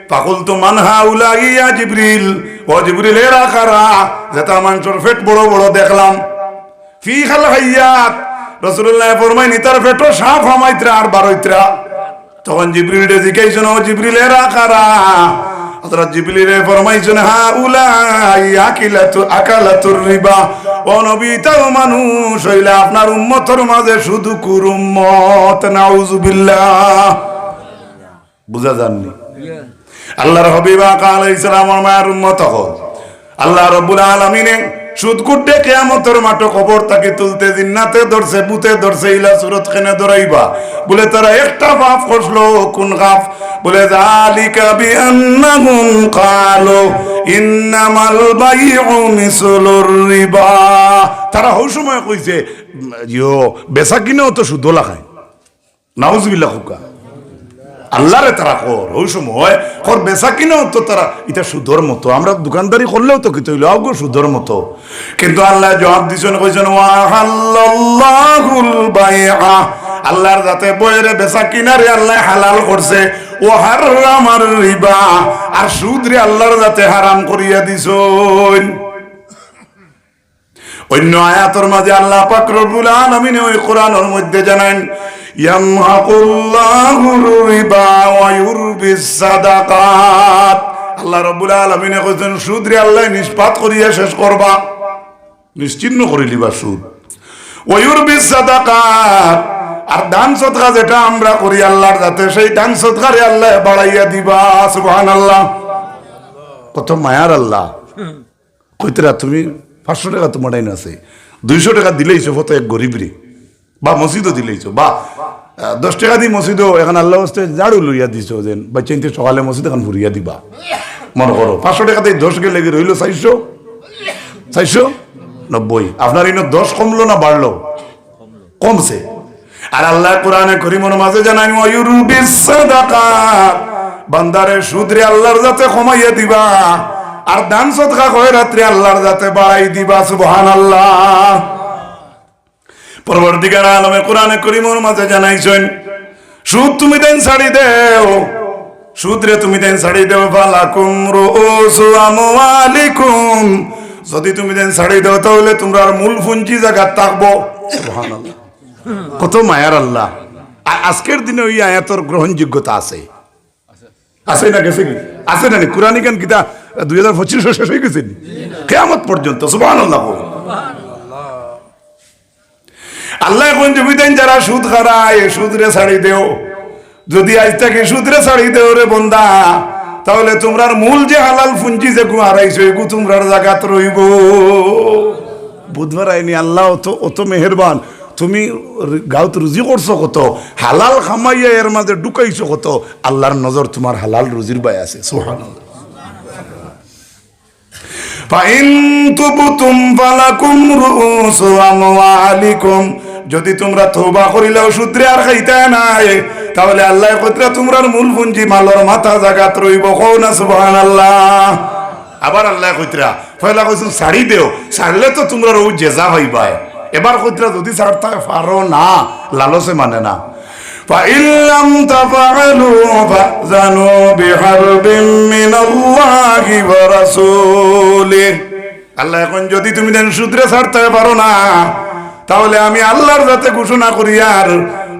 ফাকুলতু মান হাউলা ইয়া জিবরিল, ও জিবরিল এরা কারা যেটা মানুষের পেট বড় বড় দেখলাম। ফি খাল হায়াত, রাসূলুল্লাহ ফরমায় নিতার পেটও সাপ হামাইত্রা আর বারইত্রা। তখন জিবরিল জিজ্ঞাসা ও জিবরিল এরা কারা? হযরত জিবরিল ফরমাইছেন হাউলা আকালাতুর রিবা, ও নবী তাও মানুষ হইলে আপনার উম্মতের মাঝে শুধু কুর উম্মত, নাউযুবিল্লাহ। বুঝা যাননি? আল্লাহর হাবিব আলাইহিস সালাম আমার উম্মত হল আল্লাহ রাব্বুল আলামিন সুদকুটে কিয়ামতের মাঠে কবর তাকে তুলতে জিন্নাতে ধরছে ভূতে ধরছে ইলা সুরত খানে ধরাইবা বলে তারা একটা পাপ করলো, কোন পাপ? বলে যালিকা বিআন্নাহুম ক্বালু ইন্নামাল বাইউ মিসলুর রিবা, তারা ওই সময় কইছে ইয়ো বেচা কিনেও তো সুদ লাগায়, নাউযুবিল্লাহ। হুকা আল্লাহরে তারা কর ওই সময় কর বেচা কিনেও তো তারা এটা সুদর মতো, আমরা দোকানদারি করলেও তো কিছু হইলো আগো সুদর মতো। কিন্তু আল্লাহ জবাব দিছেন কইছেন ওয়া হাল্লাল্লাহুল বাইআ, আল্লাহর যাতে বইরে বেচা কিনারে আল্লাহ হালাল করছে, ও হারামার রিবা, আর সুদ রে আল্লাহর যাতে হারাম করিয়া দিছেন। অন্য আয়াতের মাঝে আল্লাহ পাক রব্বুল আলামিন ওই কোরআনের মধ্যে জানান ইয়ামহাকুল্লাহুর রিবা ওয়া ইউরবিস সাদাকাত, আল্লাহ রাব্বুল আলামিন কইছেন সুদ রে আল্লাহ নিষ্পাত করিয়া শেষ করবা। নিশ্চিন্ন করে লিবা সুদ। ওয়ুরবি সাদাকাত, আর দান সদকা যেটা আমরা করি আল্লাহর যাতে, সেই দান সদকারে আল্লাহ বাড়াইয়া দিবা। সুবহানাল্লাহ। কত মায়ার আল্লাহ। কইতরা তুমি 500 টাকা তোমার ডাইন আছে, 200 টাকা দিলেইছো ফটো এক গরিবরে, বা মসজিদও দিলেইছো, বা 10 টাকা দি মসজিদও এখন আল্লাহ হস্তে ঝাড়ু লইয়া দিছো, যেন বাচ্চা ইনতে সকালে মসজিদ এখন ভরিয়া দিবা। মনে করো 500 টাকাতে 10 গেলে রইল 490। আপনার ইনো 10 কমলো না বাড়লো? কমছে। আর আল্লাহ কোরআনে করিমের মাঝে জানান ওয়ুরবিস সাদাকাত, বান্দারে সুদরে আল্লাহর যাতে কমাইয়া দিবা, আর দান সদকা খয়রাতে আল্লাহর যাতে বাড়াই দিবা। সুবহানাল্লাহ। পরবর্তীকার আলমে কোরআনে করিমের মাঝে জানাইছেন সুদ তুমি দেন ছাড়ি দেও, সুদরে তুমি দেন ছাড়ি দেও, ফালাকুম রুউসু আমওয়ালিকুম, যদি তুমি দেন ছাড়ি দেও তাহলে তোমরা মূল পুঁজি জায়গা থাকবো। সুবহানাল্লাহ। কত মায়ার আল্লাহ। আজকের দিনে ওই আয়াতর গ্রহণযোগ্যতা আছে, আছে না? গেছে কি আছে না? কোরআন জ্ঞান কিতা 2025 শেষ হয়ে গেছে কিয়ামত পর্যন্ত। সুবহানাল্লাহ। আল্লাহ এখন জমিতেন যারা সুদ খারায় সুদরে ছাড়ি দেও, যদি আজ থেকে সুদরে ছাড়ি দেও রে বন্দা, তাহলে তোমরার মূল যে হালাল পুঁজি যে গু হারাইছো এগু তোমরার জায়গাত রইব। বুধবার আইনি আল্লাহ অত মেহেরবান, তুমি গাঁত রুজি করছো কত, হালাল খামাইয়া এর মাঝে ঢুকাইছো কত, আল্লাহর নজর তোমার হালাল রুজির বাই আছে। সুবহানাল্লাহ। ফাইন তুবতুম ফালাকুম রুউসু আমওয়ালিকুম, যদি তোমরা তওবা করিলেও সূত্রে আর খাইতে নাই, তাহলে আল্লাহ কইরা তোমরার মূল পুঁজি মালর মাথা জাগাত রইব। কও না সুবহানাল্লাহ। আবার আল্লাহ কইরা ফয়লা কইছুন ছাড়ি দেও, ছাড়লে তো তোমরার ও জেজা হইবাই। এবার কইরা যদি ছাড়তে পারো না, লালসে মানে না। ফাইন লাম তাফআলু ফাযানু বিহারবিন মিনাল্লাহি ওয়া রাসূলিহি, আল্লাহ এখন যদি তুমি দেন সূত্রে ছাড়তে পারো না, তাহলে আমি আল্লাহর যাতে ঘোষণা করি, আর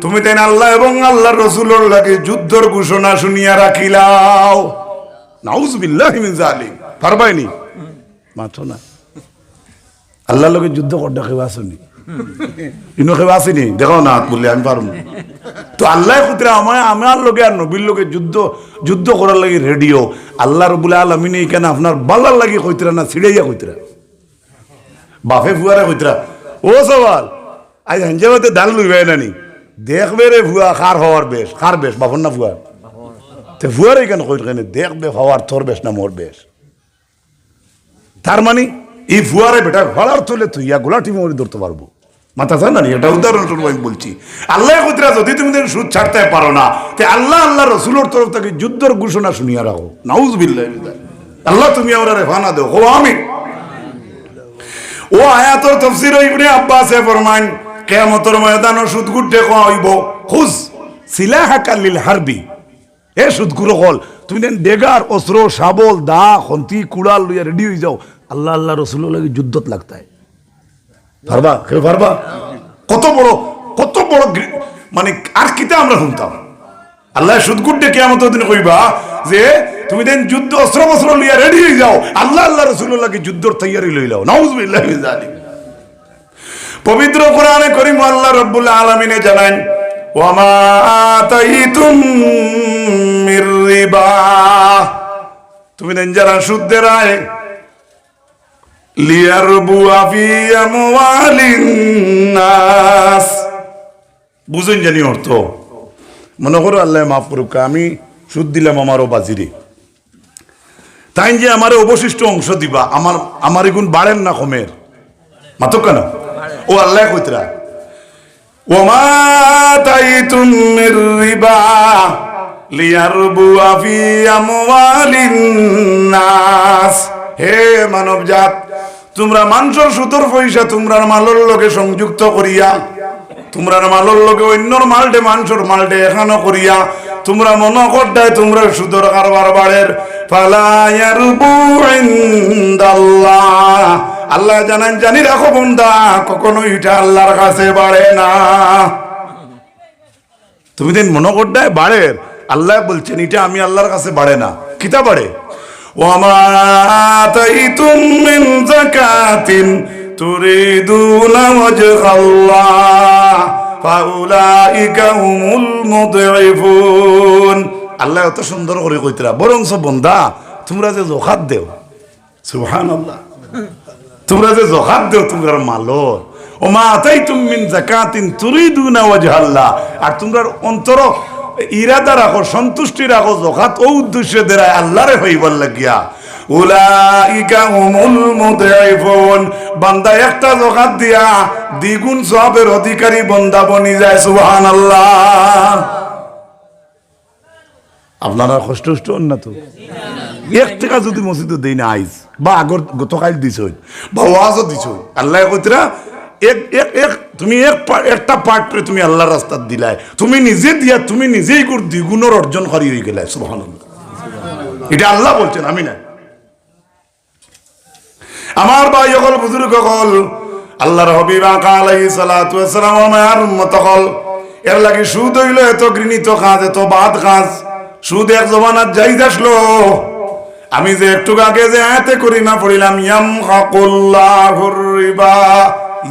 তুমি দেন আল্লাহ এবং আল্লাহর রাসূলের লাগে যুদ্ধের ঘোষণা শুনিয়া রাখিলাও। নাউযুবিল্লাহি মিন যালিক। পারবাইনি মাত্র না আল্লাহর লগে যুদ্ধ করতে কেউ আসেনি, ইনো কেউ আসেনি, দেখো না বললে আমি পারবো। তো আল্লাহ কুতরা আমার লগে আর নবীর লগে যুদ্ধ করার লাগে রেডিও। আল্লাহ রাব্বুল আলামিন এখানে আপনার বাল্লার লাগে কইতরা না ছিড়াইয়া কইতরা, বাপে ফুয়ারে কইতরা ও সওয়াল আজ হাঞ্জাবাতে ডাল লইবে নানি, দেখবে রে ভুয়া খার হওয়ার বেশ, খার বেশ বাপন না ভুয়া, তো ভুয়ার এখানে কইত কেন দেখবে হওয়ার তোর বেশ না মোর বেশ। তার মানে এই ফুয়ারে বেটা ঘোড়ার তোলে তুই গোলাটি মরি ধরতে পারবো, মাথা চান না? এটা উদাহরণস্বরূপ আমি বলছি। আল্লাহ কইতরা যদি তুমি সুদ ছাড়তে পারো না, তে আল্লাহ রসুলের তরফ থেকে যুদ্ধের ঘোষণা শুনিয়া রাখো। নাউযুবিল্লাহ। আল্লাহ তুমি আমরা রেফানা দেও। ও আমিন। ও আয়াতের তাফসীর ইবনে আব্বাসে ফরমান কিয়ামতের ময়দানে সুদ গুড্ডে কইব খুজ সিলাহাকা লিল হারবি, এ সুদগুলো হল তুমি দেন ডেগার অস্ত্র শাবল দা খন্তি কুড়াল লইয়া রেডি হয়ে যাও, আল্লাহ রসুলের লাগে যুদ্ধত লাগতায়। পারবা? কেউ পারবা? কত বড় মানে আর কিতা আমরা শুনতাম। আল্লাহ সুদগুড্ডে কিয়ামতের দিন কইবা যে তুমি দেন যুদ্ধ অস্ত্র বস্ত্র লইয়া রেডি হয়ে যাও, আল্লাহ রসুলের লাগে যুদ্ধর তৈয়ারি লই লাও। নাউযুবিল্লাহ মিন যালিক। পবিত্র কোরআনে কারীম আল্লাহ রাব্বুল আলামিনে জানান ওয়া মা আতাইতুম মির রিবা, তুমি দেন যারা সুদ দেয় লিয়ারবু ফি আমওয়ালিন নাস, বুঝেন জানি অর্থ। মনে করো আল্লাহ মাফ করুক, আমি সুদ দিলাম আমারও বাজিরে, তাই যে আমার অবশিষ্ট অংশ দিবা, আমার এগুন বাড়েন না কমের মাতো কেন? ও আল্লাহ কইতরা ওয়া মা আতাইতুম মির রিবা লিয়ারবু ফি আমওয়ালিন নাস, হে মানব জাত, তোমরা মানুষের সুদর পয়সা তোমরা মালর লগে সংযুক্ত করিয়া, তোমরা মালর লগে অন্যর মালটে মানুষের মালটে এখানো করিয়া তোমরা মনে করদায় তোমরা সুদর কারবার বাড়ের, ফালা ইয়ারবু ইনদাল্লাহ, আল্লাহ জানেন, জানি রাখো বন্দা, কখনো এটা আল্লাহর কাছে বাড়ে না। তুমি দিন মনে করদায় বাড়ের, আল্লাহ বলছেন এটা আমি আল্লাহর কাছে বাড়ে না। কিতা বাড়ে? ওয়া মা আতাইতুম মিন যাকাতিন তুরিদুনা ওয়াজহাল্লাহ ফাউলাইকা হুমুল মুদঈফুন। আল্লাহ এত সুন্দর করে কইতরা, বরংস বন্দা তোমরা যে যাকাত দেও, সুবহানাল্লাহ, তোমরা যে যাকাত দেও তোমরার মালর, ওমা আতাইতুম মিন যাকাতিন তুরিদুনা ওয়াজহাল্লাহ, আর তোমরার অন্তর ইরাদা রাখো, সন্তুষ্টি রাখো যাকাত ও উদ্দেশ্যে দেরায় আল্লাহরে হইবার লাগিয়া। উলাইকা হুমুল মুদঈফুন, বান্দা একটা যাকাত দিয়া দ্বিগুণ সওয়াবের অধিকারী বান্দা বনি যায়, সুবহানাল্লাহ। আপনারা কষ্ট হন না তো? 1 টাকা যদি মসজিদে দেই না আইজ বা আগর গতকাল দিছ বা ওয়াজও দিছ, আল্লাহ কইতরা তুমি একটা পার্ট তুমি আল্লাহর রাস্তাত দিলাই, তুমি নিজে দিয়া তুমি নিজেই দ্বিগুণের অর্জনকারী হয়ে গেলে, সুবহানাল্লাহ। এটা আল্লাহ বলছেন, আমি না। আমার ভাই হল, বুজুর্গ হল, আল্লাহর হাবিব আলাইহিস সালাতু ওয়াস সালাম আমার উম্মত হল, এর লাগি সুদ হইল এত ঘৃণিত কাজ, এত বাদ কাজ। সুদ এক জমানাত জায়েজ আসলো। আমি যে একটু আগে যে আয়াতে করিমা পড়িলাম, ইয়ামহাকুল্লাহুর রিবা,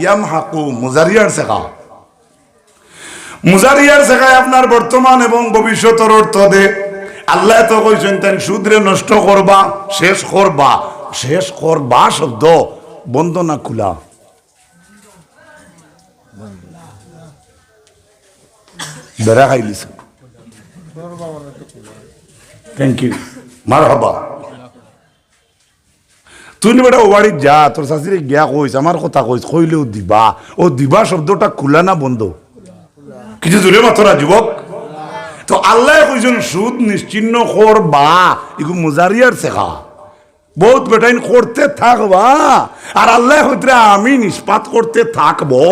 ইয়ামহাকু মুজারিয়ার শেখা, মুজারিয়ার শেখায় আপনার বর্তমান এবং ভবিষ্যতের অর্থ দে। আল্লাহ তো কইছেন তেন সুদরে নষ্ট করবা, শেষ করবা। শেষ করবা শব্দ বন্ধ না খোলা, বেড়া খাইলিস। থ্যাংক ইউ, মারহাবা। তুই বেটা ও বাড়ির যা, তোর শাশুড়ি গিয়া কইস, আমার কথা কইস, কইলেও দিবা। ও দিবা শব্দটা খোলা না বন্ধ? কিছু দূরে মাত্রা যুবক। তো আল্লাহ কইছেন সুদ নিশ্চিন্ন করবা, এগুলো মুজারিয়ার শেখা। বহুত বেটাইন করতে থাকবা, আর আল্লাহ হইতে আমি নিষ্পাত করতে থাকবো।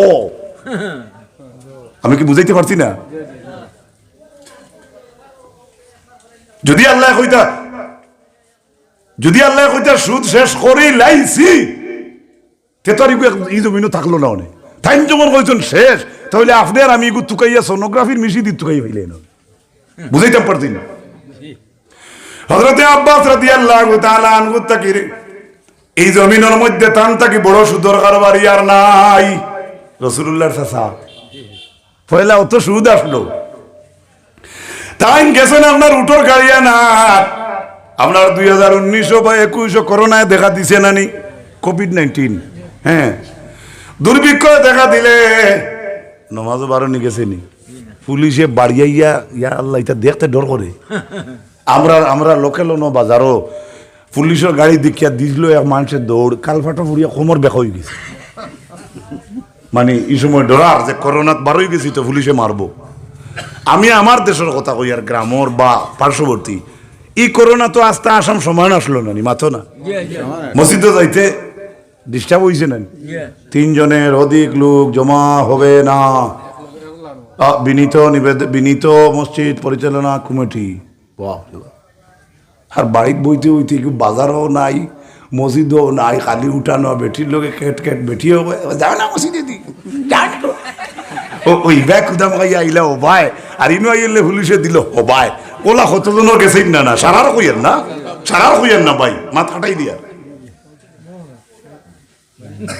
আমি কি বুঝাইতে পারছি না? যদি আল্লাহ কইতা সুদ শেষ করে লাইছি, এই জমিনও থাকলো না অনেক টাইম যখন কইছেন শেষ, তাহলে আপনার আমি এগুলো তুকাইয়া সোনোগ্রাফির মিশি দিয়ে তুকাই হইলেন, বুঝাইতে পারছি না। হযরতে আব্বাস রাদিয়াল্লাহু তাআলা আনহু তাকির এই জমিনের মধ্যে তান তাকি বড় সুদর কারবারি আর নাই। রাসূলুল্লাহর চাচা পয়লা অত সুদ আসলো, তাই গেছেন আপনার উটোর গাড়িয়া না। আপনার 2019 বা 21 করোনায় দেখা দিছে নানি, কোভিড-19, হ্যাঁ, দুর্ভিক্ষ দেখা দিলে নমাজও বারণি গেছে নি, পুলিশে বাড়িয়াইয়া, ইয়া আল্লাহ, এটা দেখতে ডর করে। আমরা লোকেল বাজারও পুলিশের গাড়ি দেখিয়া দিল এক মানুষের দৌড়, কালফাটা ফুরিয়া কোমর বেকা হয়ে গেছে। মানে এই সময় ডরার যে করোনাত বারোই গেছি তো পুলিশে মারবো। আমি আমার দেশের কথা কই, আর গ্রামর বা পার্শ্ববর্তী এই করোনা তো আস্তে আসাম সময় আসলো না, মাথো না মসজিদে যাইতে ডিস্টার্ব হয়েছে না, 3 জনের অধিক লোক জমা হবে না। বিনীত মসজিদ পরিচালনা কমিটি। আর বাড়িতে বইতে হইতে বাজারও নাই, মসজিদও নাই, খালি উঠানো বেটির লোকে কেট বেটিও যাও না মসজিদে দি ওই ব্যাগ খুদাম খাইয়া আইলা ও ভাই, আর ইনো আইলে পুলিশে দিল ও ভাই, ওলা কতজনের গেছে না সারার কইয়েন না, সারার কইয়েন না ভাই, মাথা কাটাই দিয়া।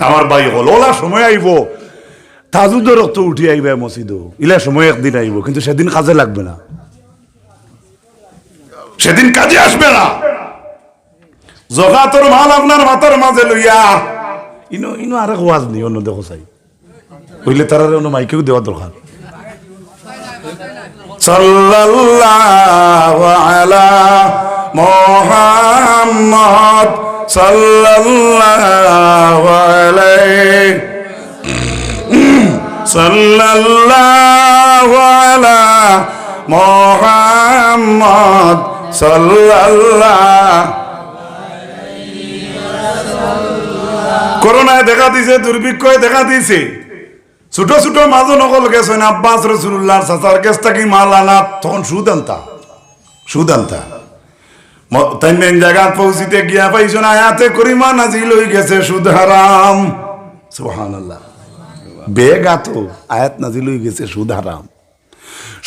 আমার ভাই হল ওলা সময় আইব, তাজুদের রক্ত উঠি আইবে মসজিদও, ইলা সময় একদিন আইব, কিন্তু সেদিন কাজে লাগবে না, সেদিন কাজে আসবে না। জগাতর মাল আপনার মাথার মাঝে লইয়া ইনো আরেক ওয়াজ নি অন্য দেখো চাই হইলে তারা অন্য মাইকেও দেওয়া দরকার। সাল্লাল্লাহু আলা মুহাম্মদ সাল্লাল্লাহু আলাইহি সাল্লাল্লাহু আলা মুহাম্মদ সাল্লাল্লাহু। করোনায় দেখা দিছে, দুর্ভিক্ষয় দেখা দিছে, ছোট ছোট মাঝো নকল গেছেন আব্বাস রাসূলুল্লাহর চাচার কাছ থেকে মাল আনা, তখন সুদ আনতা তাই মেন জায়গা পৌঁছিতে গিয়া পাইছেন আয়াতে করিমা নাজিল হয়ে গেছে সুদ হারাম। সুবহানাল্লাহ, বেগাতো আয়াত নাজিল হয়ে গেছে সুদ হারাম।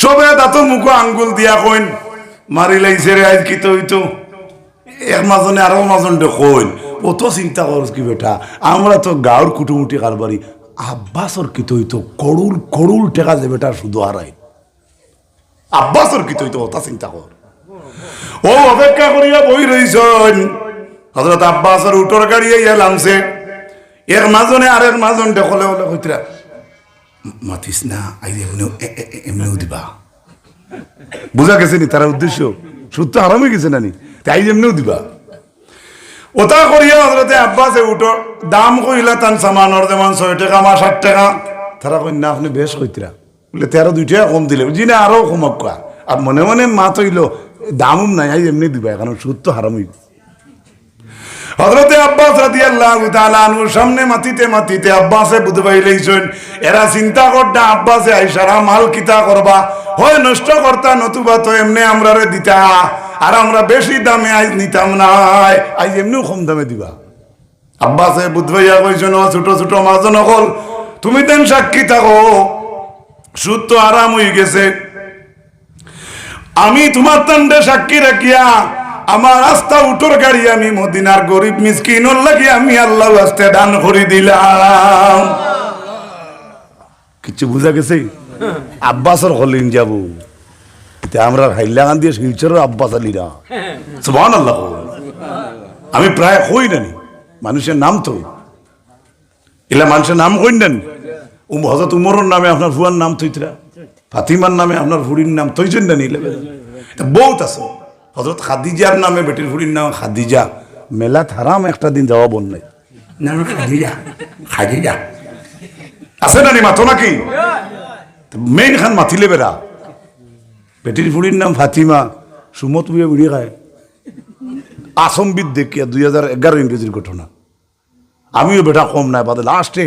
সবে দাঁতো মুখো আঙ্গুল দিয়া কইন মারি লাইছে রে, আজ কি তো হইতো এক মাজনে আরো মাজনটা কইন অত চিন্তা করস কি বেটা, আমরা তো গাঁর কুটুমুটি কারবারি, আব্বাসর কি তো করুল করুল টেকা যে বেটা শুধু হারাই, আব্বাসর কি তো ওটা চিন্তা কর। ও অপেক্ষা করিয়া বই রইছেন, হযরত আব্বাসের উটর গাড়ি এলামছে, এর মাজনে আর এর মাজন দেখলে হলে কইতরা মাতিস না, আই এমনিও দিবা। বুঝা গেছে নি তারা উদ্দেশ্য, সুদ তো হারামই গেছে না নি, তাই এমনিও দিবা। ওটা করিয়া হযরতে আব্বাসে উঠো, দাম কইলা তান সামানর যেমন 6 টাকা মা 60 টাকা, তারা কই না আপনি বেশ কইতরা, বলে 13 2 টাকা কম দিলে জি না আরো কমক কা, আর মনে মনে মা তৈল দামও নাই, আই এমনি দিবা, কারণ সুদ তো হারামই। হযরতে আব্বাস রাদিয়াল্লাহু তাআলা আনহুর সামনে মাতিতে মাতিতে আব্বাসে বুঝবাই লইছেন, এরা চিন্তা করডা আব্বাসে আইসারা মাল কিতা করবা, হয় নষ্ট করতা নতুবা তো এমনি আমরারে দিতা, আর আমরা বেশি দামে আজ নিতাম না, আজ এমনিও কম দামে দিবা। আব্বাসে বুঝবাইয়া কইছেন, ছোট ছোট মাজন হল তুমি দেন সাক্ষী থাকো, সুদ তো আরাম হয়ে গেছে, আমি তোমার তান্ডে সাক্ষী রাখিয়া আমার রাস্তা উঠোর গাড়ি আমি মদিনার গরিব মিসকিনর লাগি আমি আল্লাহ রাস্তে দান করে দিলাম। কিছু বুঝা গেছে? আব্বাসর হলিন যাব, আমরা হাইলাগান দিয়ে শিলচরের আব্বাস আলীরা, সুবহানাল্লাহ। আমি প্রায় কই নানি মানুষের নাম তো এলা মানুষের নাম কই নেন, হযরত উমরের নামে আপনার ফুয়ার নাম তৈতরা, ফাতিমার নামে আপনার ফুড়ির নাম তৈছেন না নিলে বহুত আছে। হযরত খাদিজার নামে বেটির ফুড়ির নাম খাদিজা, মেলা থারাম একটা দিন যাওয়া বন নাই না, খাদিজা খাদিজা আছে না নি মাথো নাকি মেইন খান মাথিলে বেড়া, বেটির ফুড়ির নাম ফাতিমা, সুমত বুয়ে বুড়ি খায় আসম্বিদ দেখিয়া 2011 ইংরেজির ঘটনা। আমিও বেটা কম নাই বাদে লাস্টে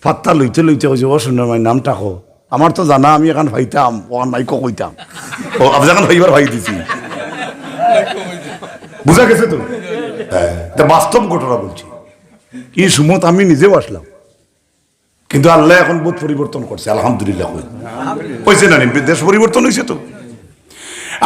ফাত্তা লইতে লইতে কইছে, ও শুনে মাই নামটা কো, আমার তো জানা আমি এখন ভাইতাম ওখান মাইক কইতাম, ও আপনি এখন ভাইবার ভাই দিছি। বুঝা গেছে তো? বাস্তব ঘটনা বলছি, কি সুমত আমি নিজেও আসলাম, কিন্তু আল্লাহ এখন বহুত পরিবর্তন করছে আলহামদুলিল্লাহ। হয়েছে না দেশ পরিবর্তন হয়েছে তো।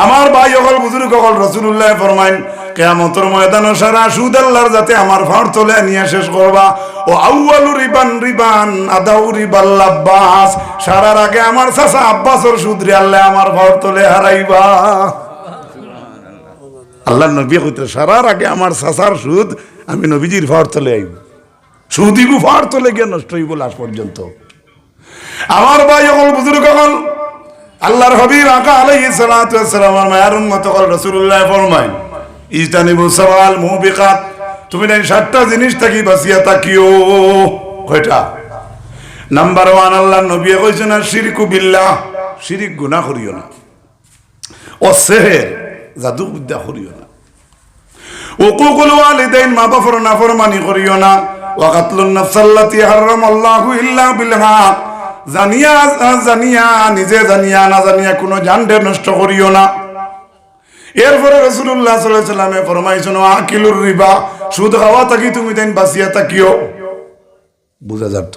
আমার ভাই অকল বুজুর্গ অকল রাসূলুল্লাহ ফরমাইন, কিয়ামতের ময়দানে সারা সুদ আল্লাহর যাতে আমার ফাড় তোলে নিয়ে শেষ করবা, ও আউয়ালু রিবান রিবান আদাউ রিবাল আব্বাস, সারার আগে আমার চাচা আব্বাসের সুদ রে আল্লাহ আমার ফাড় তোলে হারাইবা। আল্লাহর নবী কইতে সারার আগে আমার চাচার সুদ আমি নবীজির ফাড় তোলে আইব, সুদিগু ফাড় তোলে গিয়ে নষ্ট হইব লাশ পর্যন্ত। আমার ভাই অকল বুজুর্গ অকল আল্লাহর হাবিব আকা আলাইহিস সালাতু ওয়াস সালাম আর মায়ার উম্মত কল রাসূলুল্লাহ ফরমাইন, ইজতানিবু সাওয়াল মুবিকাত, তুমি না 7টা জিনিস থাকি বাঁচিয়া থাকিও। কয়টা? নাম্বার 1 আল্লাহর নবী কইছেন শিরকু বিল্লাহ, শিরিক গুনাহ করিও না, ও সিহর জাদু বিদ্যা করিও না, উকুকুল ওয়ালিদাইন মা বাবার নাফরমানি করিও না, ওয়া কাতলুন নাফসাল্লাতী হারামাল্লাহু ইল্লা বিল হক, জানিয়া জানিয়া নিজে জানিয়া না জানিয়া কোনো জানডে নষ্ট করিও না। এরপরে রাসূলুল্লাহ সাল্লাল্লাহু আলাইহি ওয়াসাল্লামে ফরমাইছেন, আকিলুর রিবা, সুদ খাওয়া থাকি তুমি তাই বাঁচিয়া থাকিও। বুঝা যাত?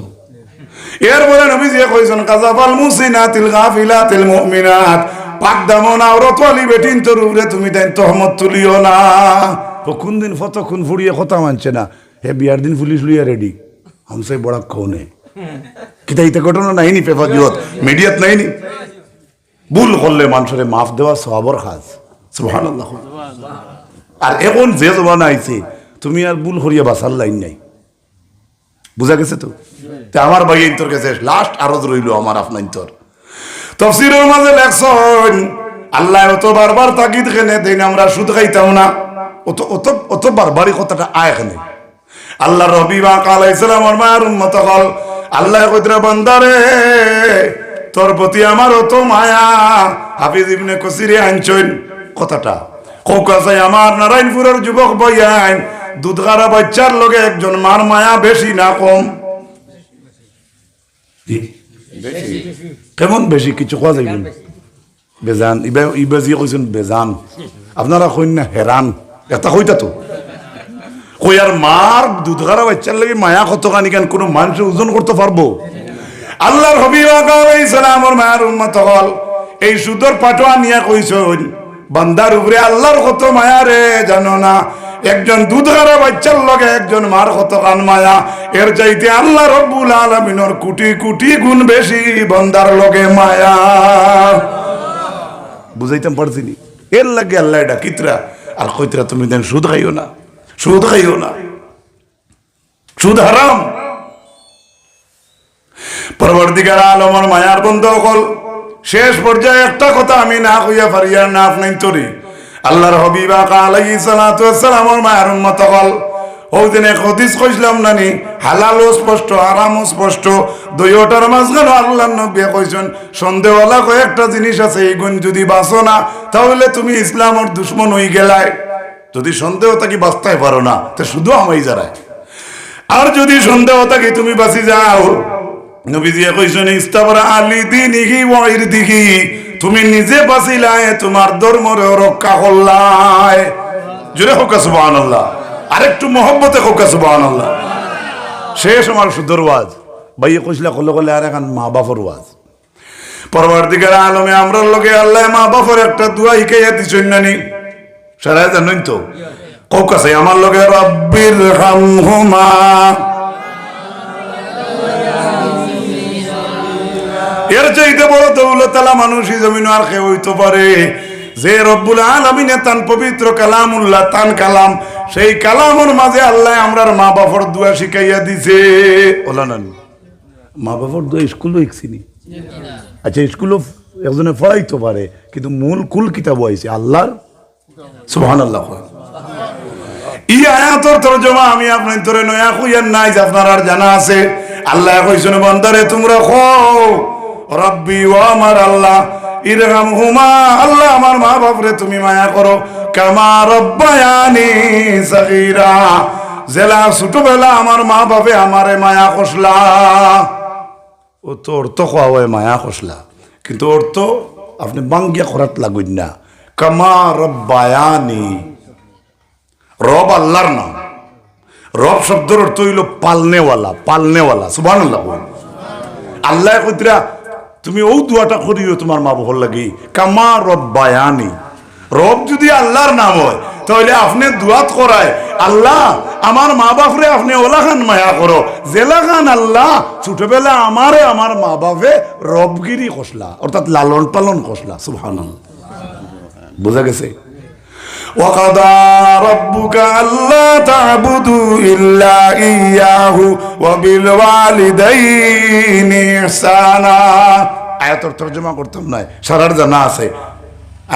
এরপরে নবীজি কইছেন, কাযাবাল মুসিনাতিল গাফিলাতিল মুমিনাত, পাক দামন আওরাত ওয়ালি বেটিন তোর উপরে তুমি তাই তহমত তুলিও না। তো কোন দিন ফতক্ষণ ফুড়িয়ে কথা মানছে না, হে বিয়ার দিন পুলিশ লইয়া রেডি, হামসে বড় কোনে কিতা ইতে ঘটনা নাইনি, পেপার দিওত মিডিয়াত নাইনি। ভুল করলে মানুষের মাফ দেওয়া সওয়াবের কাজ, সুবহানাল্লাহ। আর এখন যে জমানা আইছে তুমি আর ভুল করিয়া বাঁচার লাইন নাই। বুঝা গেছে তো? আমার ভাই তোর কাছে লাস্ট আরজ রইল আমার আপনার তোর তাফসীরের মাঝে লেখছেন, আল্লাহ অত বারবার তাগিদ কেনে দেন আমরা সুদ খাইতাম না, অত অত অত বারবারই কথাটা আয় এখানে। আল্লাহ নবী আলাইহিস সালাম আর মায়ের উম্মত হল, আল্লাহ কইতরা বান্দারে তোর প্রতি আমার অত মায়া, হাফিজ ইবনে কাসিরে আনছেন কথাটা, কৌকাসাই আমার নারায়ণপুরের যুবক বইয়ান, দুধগারা বাচ্চার লগে একজন মার মায়া বেশি না কম? কেমন বেশি? কিছু কোয়া যাইবেন বেজান, ইবা জি কইছেন বেজান, আপনারা কইন না হেরান, এটা কইতা তো কই আর মার দুধগারা বাচ্চার লাগে মায়া কতখানি কেন কোনো মানুষ ওজন করতে পারবো? আল্লাহর হাবিব আলাইহিস সালামের মায়ের উম্মত হল এই সুদর পাটোয়া নিয়ে কইছেন, বান্দার উপরে আল্লাহর কত মায়া রে জানো না, একজন দুধহারা বাচ্চার লগে একজন মার কত কান মায়া, এর চাইতে আল্লাহ রব্বুল আলামিনের কোটি কোটি গুণ বেশি বান্দার লগে মায়া। বুঝাইতাম পারছিনি? এর লাগে আল্লাহ এটা কিতরা আর কইতরা তুমি দেন সুদ খাইও না, সুদ খাইও না, সুদ হারাম। পরবর্তীকার আলমের মায়ার বন্ধ হল। শেষ পর্যায়ে একটা কথা আমি না কইয়া পারি আর না আপনি তরি, আল্লাহর হাবিব আলাইহিস সালাতু ওয়াস সালামের মায়ার উম্মত হল। ওই দিনে হাদিস কইছিলাম নানি, হালালও স্পষ্ট হারামও স্পষ্ট, দুইটার মাঝখানে আল্লাহর নবী কইছেন সন্দেহওয়ালা কয়েকটা জিনিস আছে, এইগুণ যদি বাঁচো না তাহলে তুমি ইসলামের দুশ্মন হয়ে গেলাই। যদি সন্দেহ থাকি বাঁচতে পারো না তো শুধু আমাই যারায়, আর যদি সন্দেহ থাকি তুমি বাঁচি যাও, নবীজি কইছেন ইস্তাবরা আলি দিনিহি ওয়া ইরদিহি, তুমি নিজে বাঁচিলাই তোমার ধর্মের রক্ষা করলাই। জোরে হোক সুবহানাল্লাহ, আরেকটু মহব্বতে হোক সুবহানাল্লাহ। শেষ আমার সুন্দর ওয়াজ ভাইয়ে কইসলা কলে কলে আর এখন মা বাপর ওয়াজ। পরবর্তীকার আলমে আমরার লগে আল্লাহ মা বাপর একটা দোয়া শিখাইয়া দিছেন নানি, সারা জানেন তো? কোক আছে আমার লগে রব্বির হামহুমা, এর চাইতে বড় দৌলতওয়ালা মানুষই জমিন আর কেউ হইতে পারে যে রব্বুল আলামিনে তান পবিত্র কালামুল্লাহ তান কালাম, সেই কালামের মাঝে আল্লাহ আমরার মা বাপর দোয়া শিখাইয়া দিছে। ওলা না মা বাপর দোয়া স্কুলও শিখছিনি? আচ্ছা স্কুলও একজনে পড়াইতে পারে, কিন্তু মূল কুল কিতাব হয়েছে আল্লাহর। সুবহানাল্লাহ। ই আয়াতের তরজমা আমি আপনার তোরে নয়া কইয়ার নাই, যে আপনার আর জানা আছে। আল্লাহ কইছেন বান্দারে তোমরা কও রব্বি ও আমার আল্লাহ ইরহামহুমা, আল্লাহ আমার মা বাপরে তুমি মায়া করো, কামা রব্বায়ানি সগীরা, জেলা ছোটবেলা আমার মা বাপে আমারে মায়া কষলা। ও তো অর্থ কোয়া হয় মায়া কষলা, কিন্তু অর্থ আপনি বাঙ্গিয়া করাত লাগুন না। কামা রব্বায়ানি, রব আল্লাহর নাম। রব শব্দের অর্থ হইল পালনেওয়ালা, পালনেওয়ালা। সুবহানাল্লাহ। আল্লাহ কইতরা তুমি ও দোয়াটা করিও তোমার মা বাবার লাগি, কামা রব্বায়ানি। রব যদি আল্লাহর নাম হয় তাহলে আপনি দুয়াত করায় আল্লাহ আমার মা বাপরে আপনি ওলা খান মায়া করো, জেলা খান আল্লাহ ছোটবেলা আমারে আমার মা বাপে রবগিরি কষলা, অর্থাৎ লালন পালন কষলা। সুবহানাল্লাহ। বোঝা গেছে? وَقَضَى رَبُّكَ أَلَّا تَعْبُدُوا إِلَّا إِيَّاهُ وَبِالْوَالِدَيْنِ إِحْسَانًا। আয়াতের তরজমা করতাম না, সারার জানা আছে।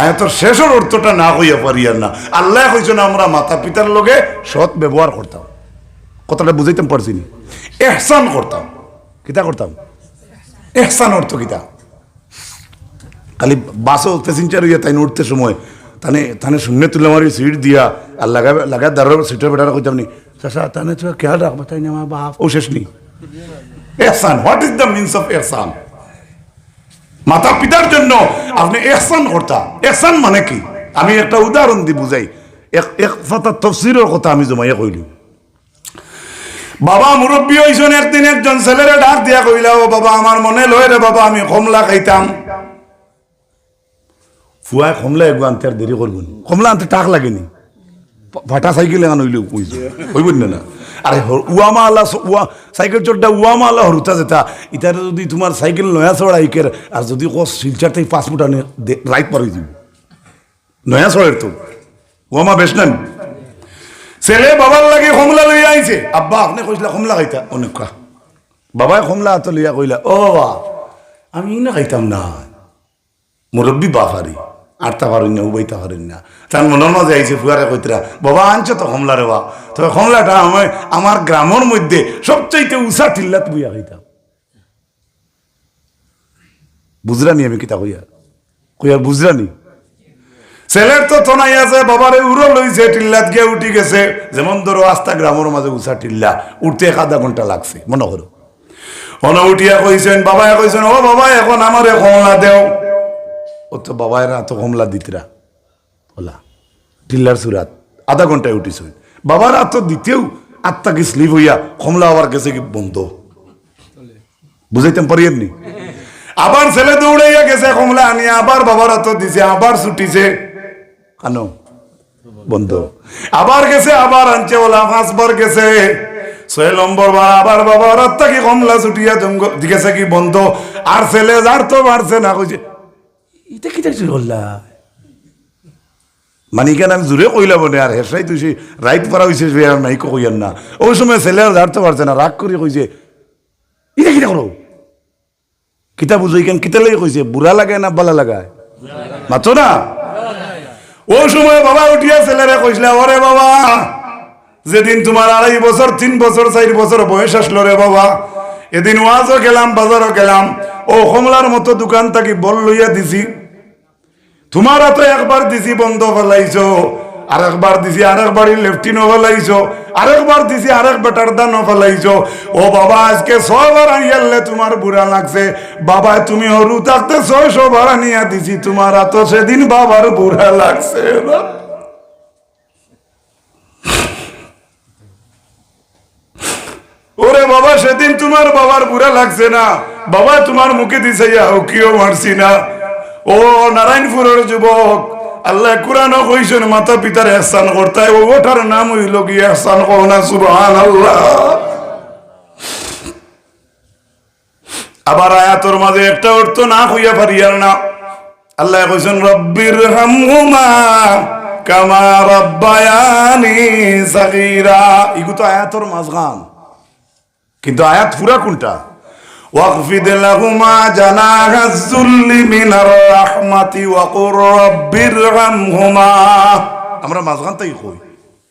আয়াতের শেষের অর্থটা না হইয়া পারি আর না। আল্লাহ কইছেন আমরা মাতা পিতার লগে সৎ ব্যবহার করতাম। কথাটা বুঝাইতাম পারছিনি? ইহসান করতাম। কিতা করতাম? ইহসান অর্থ কিতা? খালি বাসও প্যাসেঞ্জার হইয়া তাই উঠতে সময় তানে তানে শূন্য তুলে মারি সিট দিয়া আর লাগা দাঁড়ার সিটের বেটারা কইতাম নি চাচা তানে তো কে রাখবো তাই না আমার বাপ ও শেষ নি। ইহসান, what is the means of ihsan? মাতা পিতার জন্য আপনি ইহসান করতা। ইহসান মানে কি? আমি একটা উদাহরণ দি বুঝাই। এক ফাতা তাফসীরের কথা আমি জমাইয়া কইলি। বাবা মুরব্বী হইছেন, একদিন একজন ছেলেরে ডাক দিয়া কইলা, ও বাবা আমার মনে লয় রে বাবা আমি কমলা খাইতাম। ফুয়া কমলা একবার আনতে আর দেরি করবেন, কমলা আনতে টাক লাগেনি, ভাটা সাইকেল এখানে হইলেও কইছে হইবেন না। আরে উয়ামা আল্লাহ উয়া সাইকেল চোরটা উয়ামা আল্লাহ হরুতা যেটা ইতারে যদি তোমার সাইকেল নয়া চড়া ইকের আর যদি ক শিলচার থেকে 5 ফুট আনে রাইট পার হয়ে যাব নয়া চড়ের তো উয়ামা বেশ নেন। ছেলে বাবার লাগে কমলা লইয়া আইছে, আব্বা আপনি কইসলা কমলা খাইতা অনেক খা। বাবাই কমলা হাতে লইয়া কইলা, ও বাবা আমি না খাইতাম না, মুরব্বী বাফারি আটটা পারেন না উবাইতে পারেন না। তার মনের মাঝে আইছে ফুয়ারে কইতরা, বাবা আনছো তো কমলা রে বা, তবে কমলাটা আমার গ্রামের মধ্যে সবচাইতে উষা টিল্লাত বইয়া খাইতাম। বুঝরানি আমি কিতা কইয়া কইয়া বুঝরানি। ছেলের তো থনাই আছে, বাবারে উড়ো লইছে, টিল্লাত গিয়ে উঠি গেছে। যেমন ধরো আস্তা গ্রামের মাঝে উষা টিল্লা উঠতে 1/2 ঘন্টা লাগছে মনে করো। মনে উঠিয়া কইছেন, বাবায় কইছেন, ও বাবা এখন আমারে কমলা দেও। ও তো বাবায়রা এত কমলা দিতরা ওলা টিল্লার সুরাত 1/2 ঘন্টায় উঠিস। বাবার এত দিতেও আত্মা কি স্লিপ হইয়া কমলা আবার গেছে কি বন্ধ, বুঝাইতাম পারি এমনি। আবার ছেলে দৌড়াইয়া গেছে কমলা আনিয়া, আবার বাবার এত দিছে, আবার ছুটিছে, কেন বন্ধ। আবার গেছে, আবার আনছে, ওলা 5 বার গেছে, 6 নম্বর বার আবার বাবা রাত্তা কি কমলা ছুটিয়া জঙ্গল দিকেছে কি বন্ধ, আর ছেলে যার তো মারছে না, কইছে এটা কি দেখছি বললা মানে কেন আমি জোরে কইলাম না, আর হেসাই তুই রাইট পারা হয়েছে নাই কইয়ার না। ওই সময় ছেলে যার তো পারছে না, রাগ করে কইছে এটা কিটা করো, কিতা বুঝো কেন, কিতা লাগে কইছে, বুড়া লাগে না বালা লাগায় মাতো না। ওই সময় বাবা উঠিয়া ছেলেরা কইছিল, ওরে বাবা যেদিন তোমার 2.5 বছর 3 বছর 4 বছর বয়স আসলো রে বাবা, এদিন ওয়াজও গেলাম, বাজারও গেলাম, ও কমলার মতো দোকান থাকি বল লইয়া দিছি, তোমার তো একবার দিছি বন্ধ ফেলাইছো, আরেকবার দিছি আরেকবারই লেফটিনও ফেলাইছো, আরেকবার দিছি আরেক বেটার দানও ফেলাইছো। ও বাবা আজকে 6 বার আনিয়ালে তোমার বুড়া লাগছে, বাবা তুমি হরু থাকতে 600 বার আনিয়া দিছি, তোমার তো সেদিন বাবার বুড়া লাগছে না। ওরে বাবা সেদিন তোমার বাবার বুড়া লাগছে না, বাবা তোমার মুখে দিছে কিও মারছি না। ও নারায়ণপুরের যুবক, আল্লাহ কুরআনও কইছেন মাতা পিতার ইহসান করতে হয়, ওটার নাম হইল কি ইহসান, কও না সুবহানাল্লাহ। আবার আয়াতের মাঝে একটা অর্থ না হইয়া পারিয়ার না, আল্লাহ কইছেন রব্বির হামহুমা কামা রাব্বায়ানি সাগীরা, ইগু তো আয়াতের মাঝখান, কিন্তু আয়াত পুরা কোনটা, ওয়াকফিদ লাহুমা জানাহাজ যুল্লি মিনার রাহমাতি ওয়া কুর রাব্বির হামহুমা। আমরা মাঝখান তাই কই,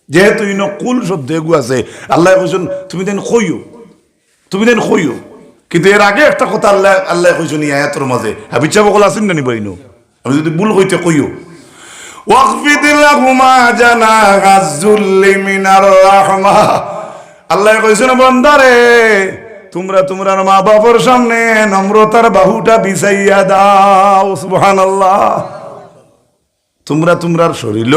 যেহেতু ইনো কুল শব্দ এগু আছে, আল্লাহ কইছেন তুমি দেন কইও, তুমি দেন কইও, কিন্তু এর আগে একটা কথা আল্লাহ কইছেন এই আয়াতের মাঝে, হাবিচ্ছা বকল আছেন না নিবা ইনো, আমি যদি ভুল হইতে কইও, ওয়াকফিদ লাহুমা জানাহাজ যুল্লি মিনার রাহমা, আল্লাহ কইছেন বান্দারে তোমরা তোমার মা বাবার সামনে নম্রতার বাহুটা বিছাইয়া দাও, সুবহানাল্লাহ। তোমরা তোমার শরীর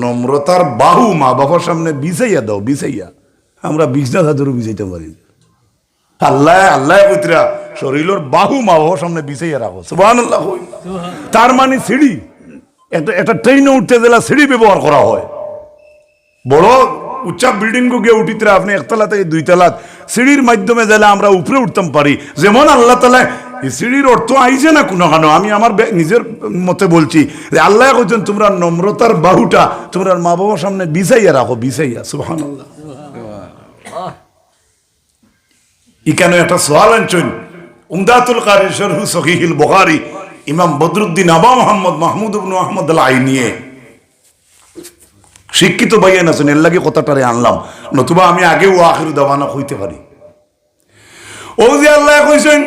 নম্রতার বাহু মা বাবার সামনে বিছাইয়া দাও, বিছাইয়া, আমরা বিছনা চাদরও বিছাইতে পারি, আল্লাহ আল্লাহ কইতরা শরীরের বাহু মা বাবার সামনে বিছাইয়া রাখো, সুবহানাল্লাহ। তার মানে সিঁড়ি, একটা ট্রেনে উঠতে গেলে সিঁড়ি ব্যবহার করা হয়, বড় উচ্চা বিল্ডিং গিয়ে উঠিতে আপনি 1 তলা থেকে 2 তলা সিঁড়ির মাধ্যমে গেলে আমরা উপরে উঠতাম পারি, যেমন আল্লাহ তাআলা এই সিঁড়ির অর্থ আইছে না কোনো কেন, আমি আমার নিজের মতে বলছি যে আল্লাহ কইছেন তোমরা নম্রতার বাহুটা তোমরা মা বাবার সামনে বিছাইয়া রাখো, বিছাইয়া, সুবহানাল্লাহ। এখানে একটা সওয়াল আনছেন উমদাতুল কারি শরহ সহিহুল বুখারী ইমাম বদরুদ্দিন আবা মুহাম্মদ মাহমুদ ইবনে আহমদ আল আইনিয়ে, শিক্ষিত ভাইয়েন আছেন, এর লাগে কথাটারে আনলাম, নতুবা আমি আগেও আখির দাওয়ানা হইতে পারি। ও যে আল্লাহ কইছেন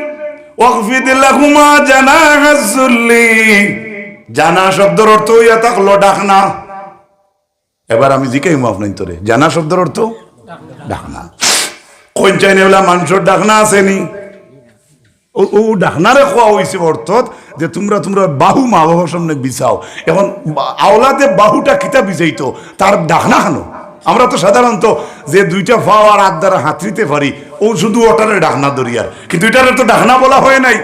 ওয়াকফিদ লাহুমা জানাহাজ যুল্লি, জানা শব্দের অর্থ হইয়া থাকলো ডাকনা। এবার আমি জিকাইমু আপনার তোরে, জানা শব্দের অর্থ ডাকনা, কোন চাইনে বলা মানুষের ডাকনা আসেনি, ও ডাকনারে খোয়া হয়েছে অর্থত যে তোমরা তোমরা বাহু মা বাবার সামনে বিছাও। এখন আওলাদে বাহুটা কিতা বিছাইতো, তার ডাকনা খানো, আমরা তো সাধারণত যে 2টা পা আর হাত দ্বারা হাতড়িতে পারি, ও শুধু ওটারে ডাকনা দরিয়ার, কিন্তু এটারে তো ডাকনা বলা হয় নাই,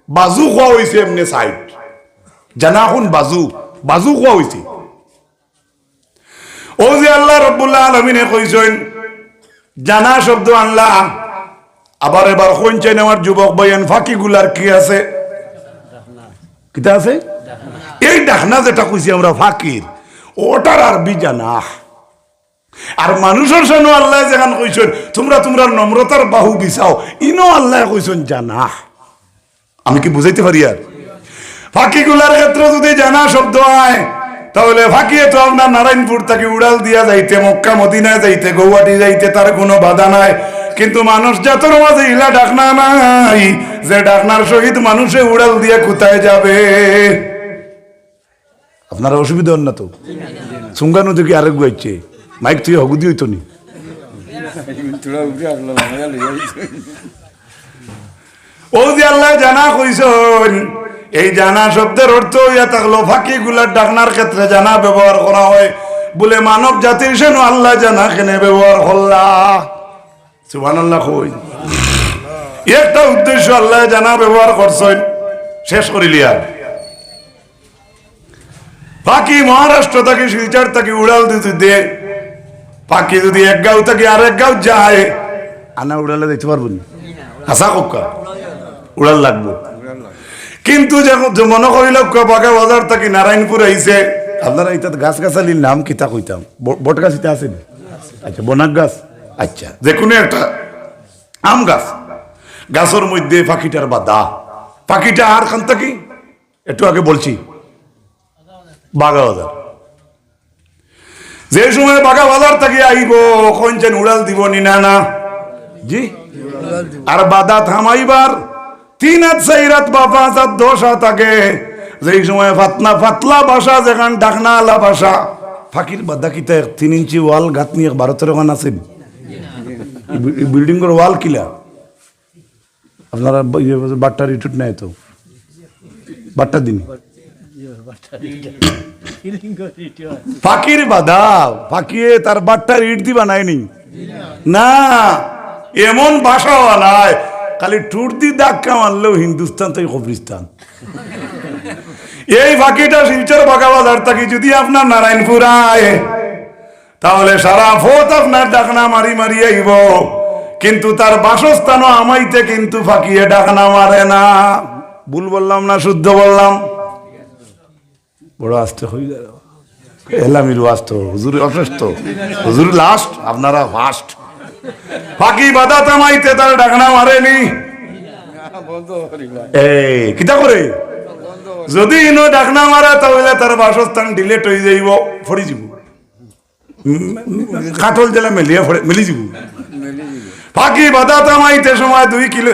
বাজু খোয়া হয়েছে এমনি সাইড, জানা এখন বাজু, বাজু খোয়া হয়েছে। ও যে আল্লাহ রাব্বুল আলামিনে কইছেন জানা শব্দ আনলা, আবার এবার কোন চাই আমার যুবক ভাইয়েন ফাঁকি গুলার কি আছে, কিতা আছে, এই ডাকনা যেটা কইছি আমরা ফাঁকির, ওটার আরবি জানাহ। আর মানুষের সামনে আল্লাহ যেখান কইছেন তোমরা তোমরা নম্রতার বাহু বিছাও, ইনো আল্লাহ কইছেন জানাহ। আমি কি বুঝাইতে পারি? আর ফাঁকি গুলার ক্ষেত্রে যদি জানা শব্দ হয়, তাহলে ফাঁকিয়ে তো আপনার নারায়ণপুর থেকে উড়াল দিয়া যাইতে, মক্কা মদিনায় যাইতে, গৌহাটি যাইতে তার কোনো বাধা নাই, কিন্তু মানুষ জাতর মাঝে ইলা ডাকনা নাই যে ডাকনার সহিত মানুষে উড়াল দিয়ে কোথায় যাবে। আপনারা অসুবিধা হন না তো? সুঙ্গানো থেকে আরেক গাইছে মাইক তুই হগুদি হইতো নি, ও যে আল্লাহ জানা কইছেন, এই জানা শব্দের অর্থ হইয়া থাকলো ফাঁকি গুলার ডাকনার ক্ষেত্রে জানা ব্যবহার করা হয় বলে মানব জাতির সেন আল্লাহ জানা কেনে ব্যবহার করলা, সুবহানাল্লাহ। কই একটা উদ্দেশ্য আল্লাহ জানা ব্যবহার করছেন, শেষ করিলি। আর পাখি মহারাষ্ট্র থেকে শিলচর থেকে উড়াল দিতে দে, পাখি যদি এক গাঁও থেকে আরেক গাঁও যায়, আনা উড়ালে দেখতে পারবো না, আশা কক্কা উড়াল লাগবো। কিন্তু যখন মনে করিল বাগা বাজার থেকে নারায়ণপুর আইছে, আপনারা এটা গাছ গাছালির নাম কিতা কইতাম, বট গাছ ইটা আছে? আচ্ছা, বনাক গাছ, আচ্ছা, যে কোনো একটা আম গাছ, গাছের মধ্যে পাখিটার বাধা, পাখিটা আর খান থাকি একটু আগে বলছি বাগা বাজার, যে সময় বাগা বাজার থেকে আইব কইছেন উড়াল দিব নি? না না জি, আর বাধা থামাইবার 3 হাত 4 হাত বা 5 হাত 10 হাত আগে, যেই সময় পাতলা বাসা, যেখান ডাকনা আলা বাসা, ফাঁকির বাধা কিতা 3 ইঞ্চি ওয়াল গাত নিয়ে 12-13 খান আছে বিল্ডিং এর ওয়াল কিলা আপনারা বাট্টার ইটুট নাই তো বাট্টা দিন ফাঁকির বাধা, ফাঁকিয়ে তার বাট্টার ইট দিবা নাইনি না, এমন বাসা নাই খালি টুট দি ধাক্কা মারলেও হিন্দুস্তান থেকে কবরিস্তান। এই ফাঁকিটা শিলচর বাগা বাজার থেকে যদি আপনার নারায়ণপুর আয়, তাহলে সারা ফোত আপনার ডাকনা মারি মারি আইব, কিন্তু তার বাসস্থানও আমাইতে কিন্তু ফাঁকিয়ে ডাকনা মারে না। ভুল বললাম না শুদ্ধ বললাম? বড় আস্তে হয়ে গেল এলামির আস্ত, হুজুর অসুস্থ, হুজুর লাস্ট, আপনারা ফার্স্ট। ফাঁকি বাধা থামাইতে তার ডাকনা মারেনি, এই কিতা করে যদি ইনো ডাকনা মারে তাহলে তার বাসস্থান ডিলেট হয়ে যাইব, ফড়ি যাব, কাঠল জেলা মেলিয়া মেলি যাব। ফাঁকি বাধা থামাইতে সময় 2 কিলো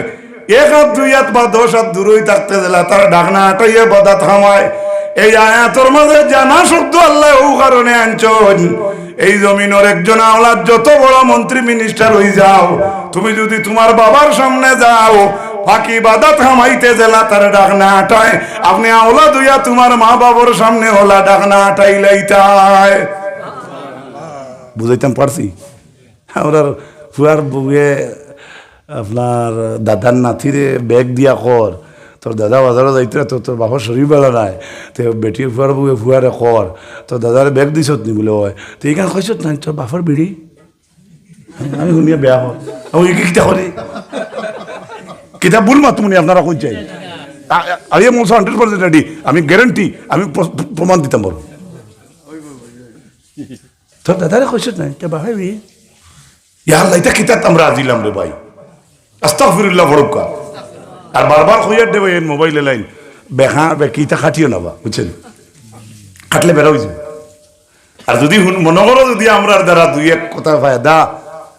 1 হাত 2 হাত বা 10 হাত দূরই থাকতে দিলা তার ডাকনা আটাইয়ে বাধা থামায়। এই আয়াতর মাঝে জানা শব্দ আল্লাহ ও কারণে আনছন, এই জমিনের একজন আওলাদ যত বড় মন্ত্রী মিনিস্টার হয়ে যাও, তুমি যদি তোমার বাবার সামনে যাও, ফাঁকি বাধা থামাইতে জেলা তার ডাকনা আটায়, আপনি আওলাদ হইয়া তোমার মা বাবার সামনে হলা ডাকনা আটাই লাইতায়। বুঝাইতাম পারছি? আমরা ফুয়ার বউয়ে আপনার দাদার নাতিরে ব্যাগ দিয়া কর, তোর দাদা বাজারে যাইতে তোর বাবার শরীর বেলা নাই, তো বেটি ফুয়ার বউয়ে ফুয়ারে কর, তোর দাদারে ব্যাগ দিছত নি বলে হয়, তো এইখানে কইছত না তোর বাপর বিড়ি, আমি শুনিয়া বেয়া হয়, আমি কিতা করে কিতাব ভুল মাতুমনি আপনারা কোন চাই, আমি মোসা 100% রেডি, আমি গ্যারেন্টি, আমি প্রমাণ দিতাম বড়। তোর দাদারে কইছত না কে বাপের বিড়ি, ইয়ার লাইতা কিতাব আমরা আজিলাম রে ভাই, আস্তাগফিরুল্লাহ বড়কা। আর বারবার কইয়ার দেবে এই মোবাইলে লাইন বেহা বেকিটা খাটিও না বা, বুঝছেন, খাটলে বেড়া হয়ে যাবে। আর যদি মনে করো যদি আমরা দ্বারা 2-1 কথা ফায়দা,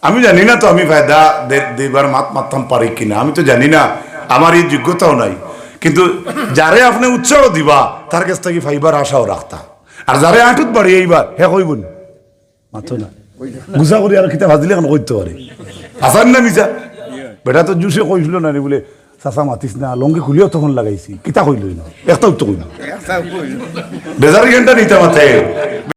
আমি জানি না তো আমি ফায়দা দেবার মারতাম পারি কিনা, আমি তো জানি না, আমার এই যোগ্যতাও নাই, কিন্তু যারে আপনি উৎসাহ দিবা তার কাছ থেকে ফাইবার আশাও রাখতা, আর যারে আঁটুত বাড়ি এইবার হে কইব না মাথো না গুছা করি আর কিতা ভাজিলে কেন করতে পারে, আসান না মিছা বেটা তো জুসে কইছিল না বলে চাচা মাতিস না, লঙ্গি খুলিও তখন লাগাইছি, কিতা কইল না একটা উত্তর কইল বেজার ঘন্টা নিতে মাথায়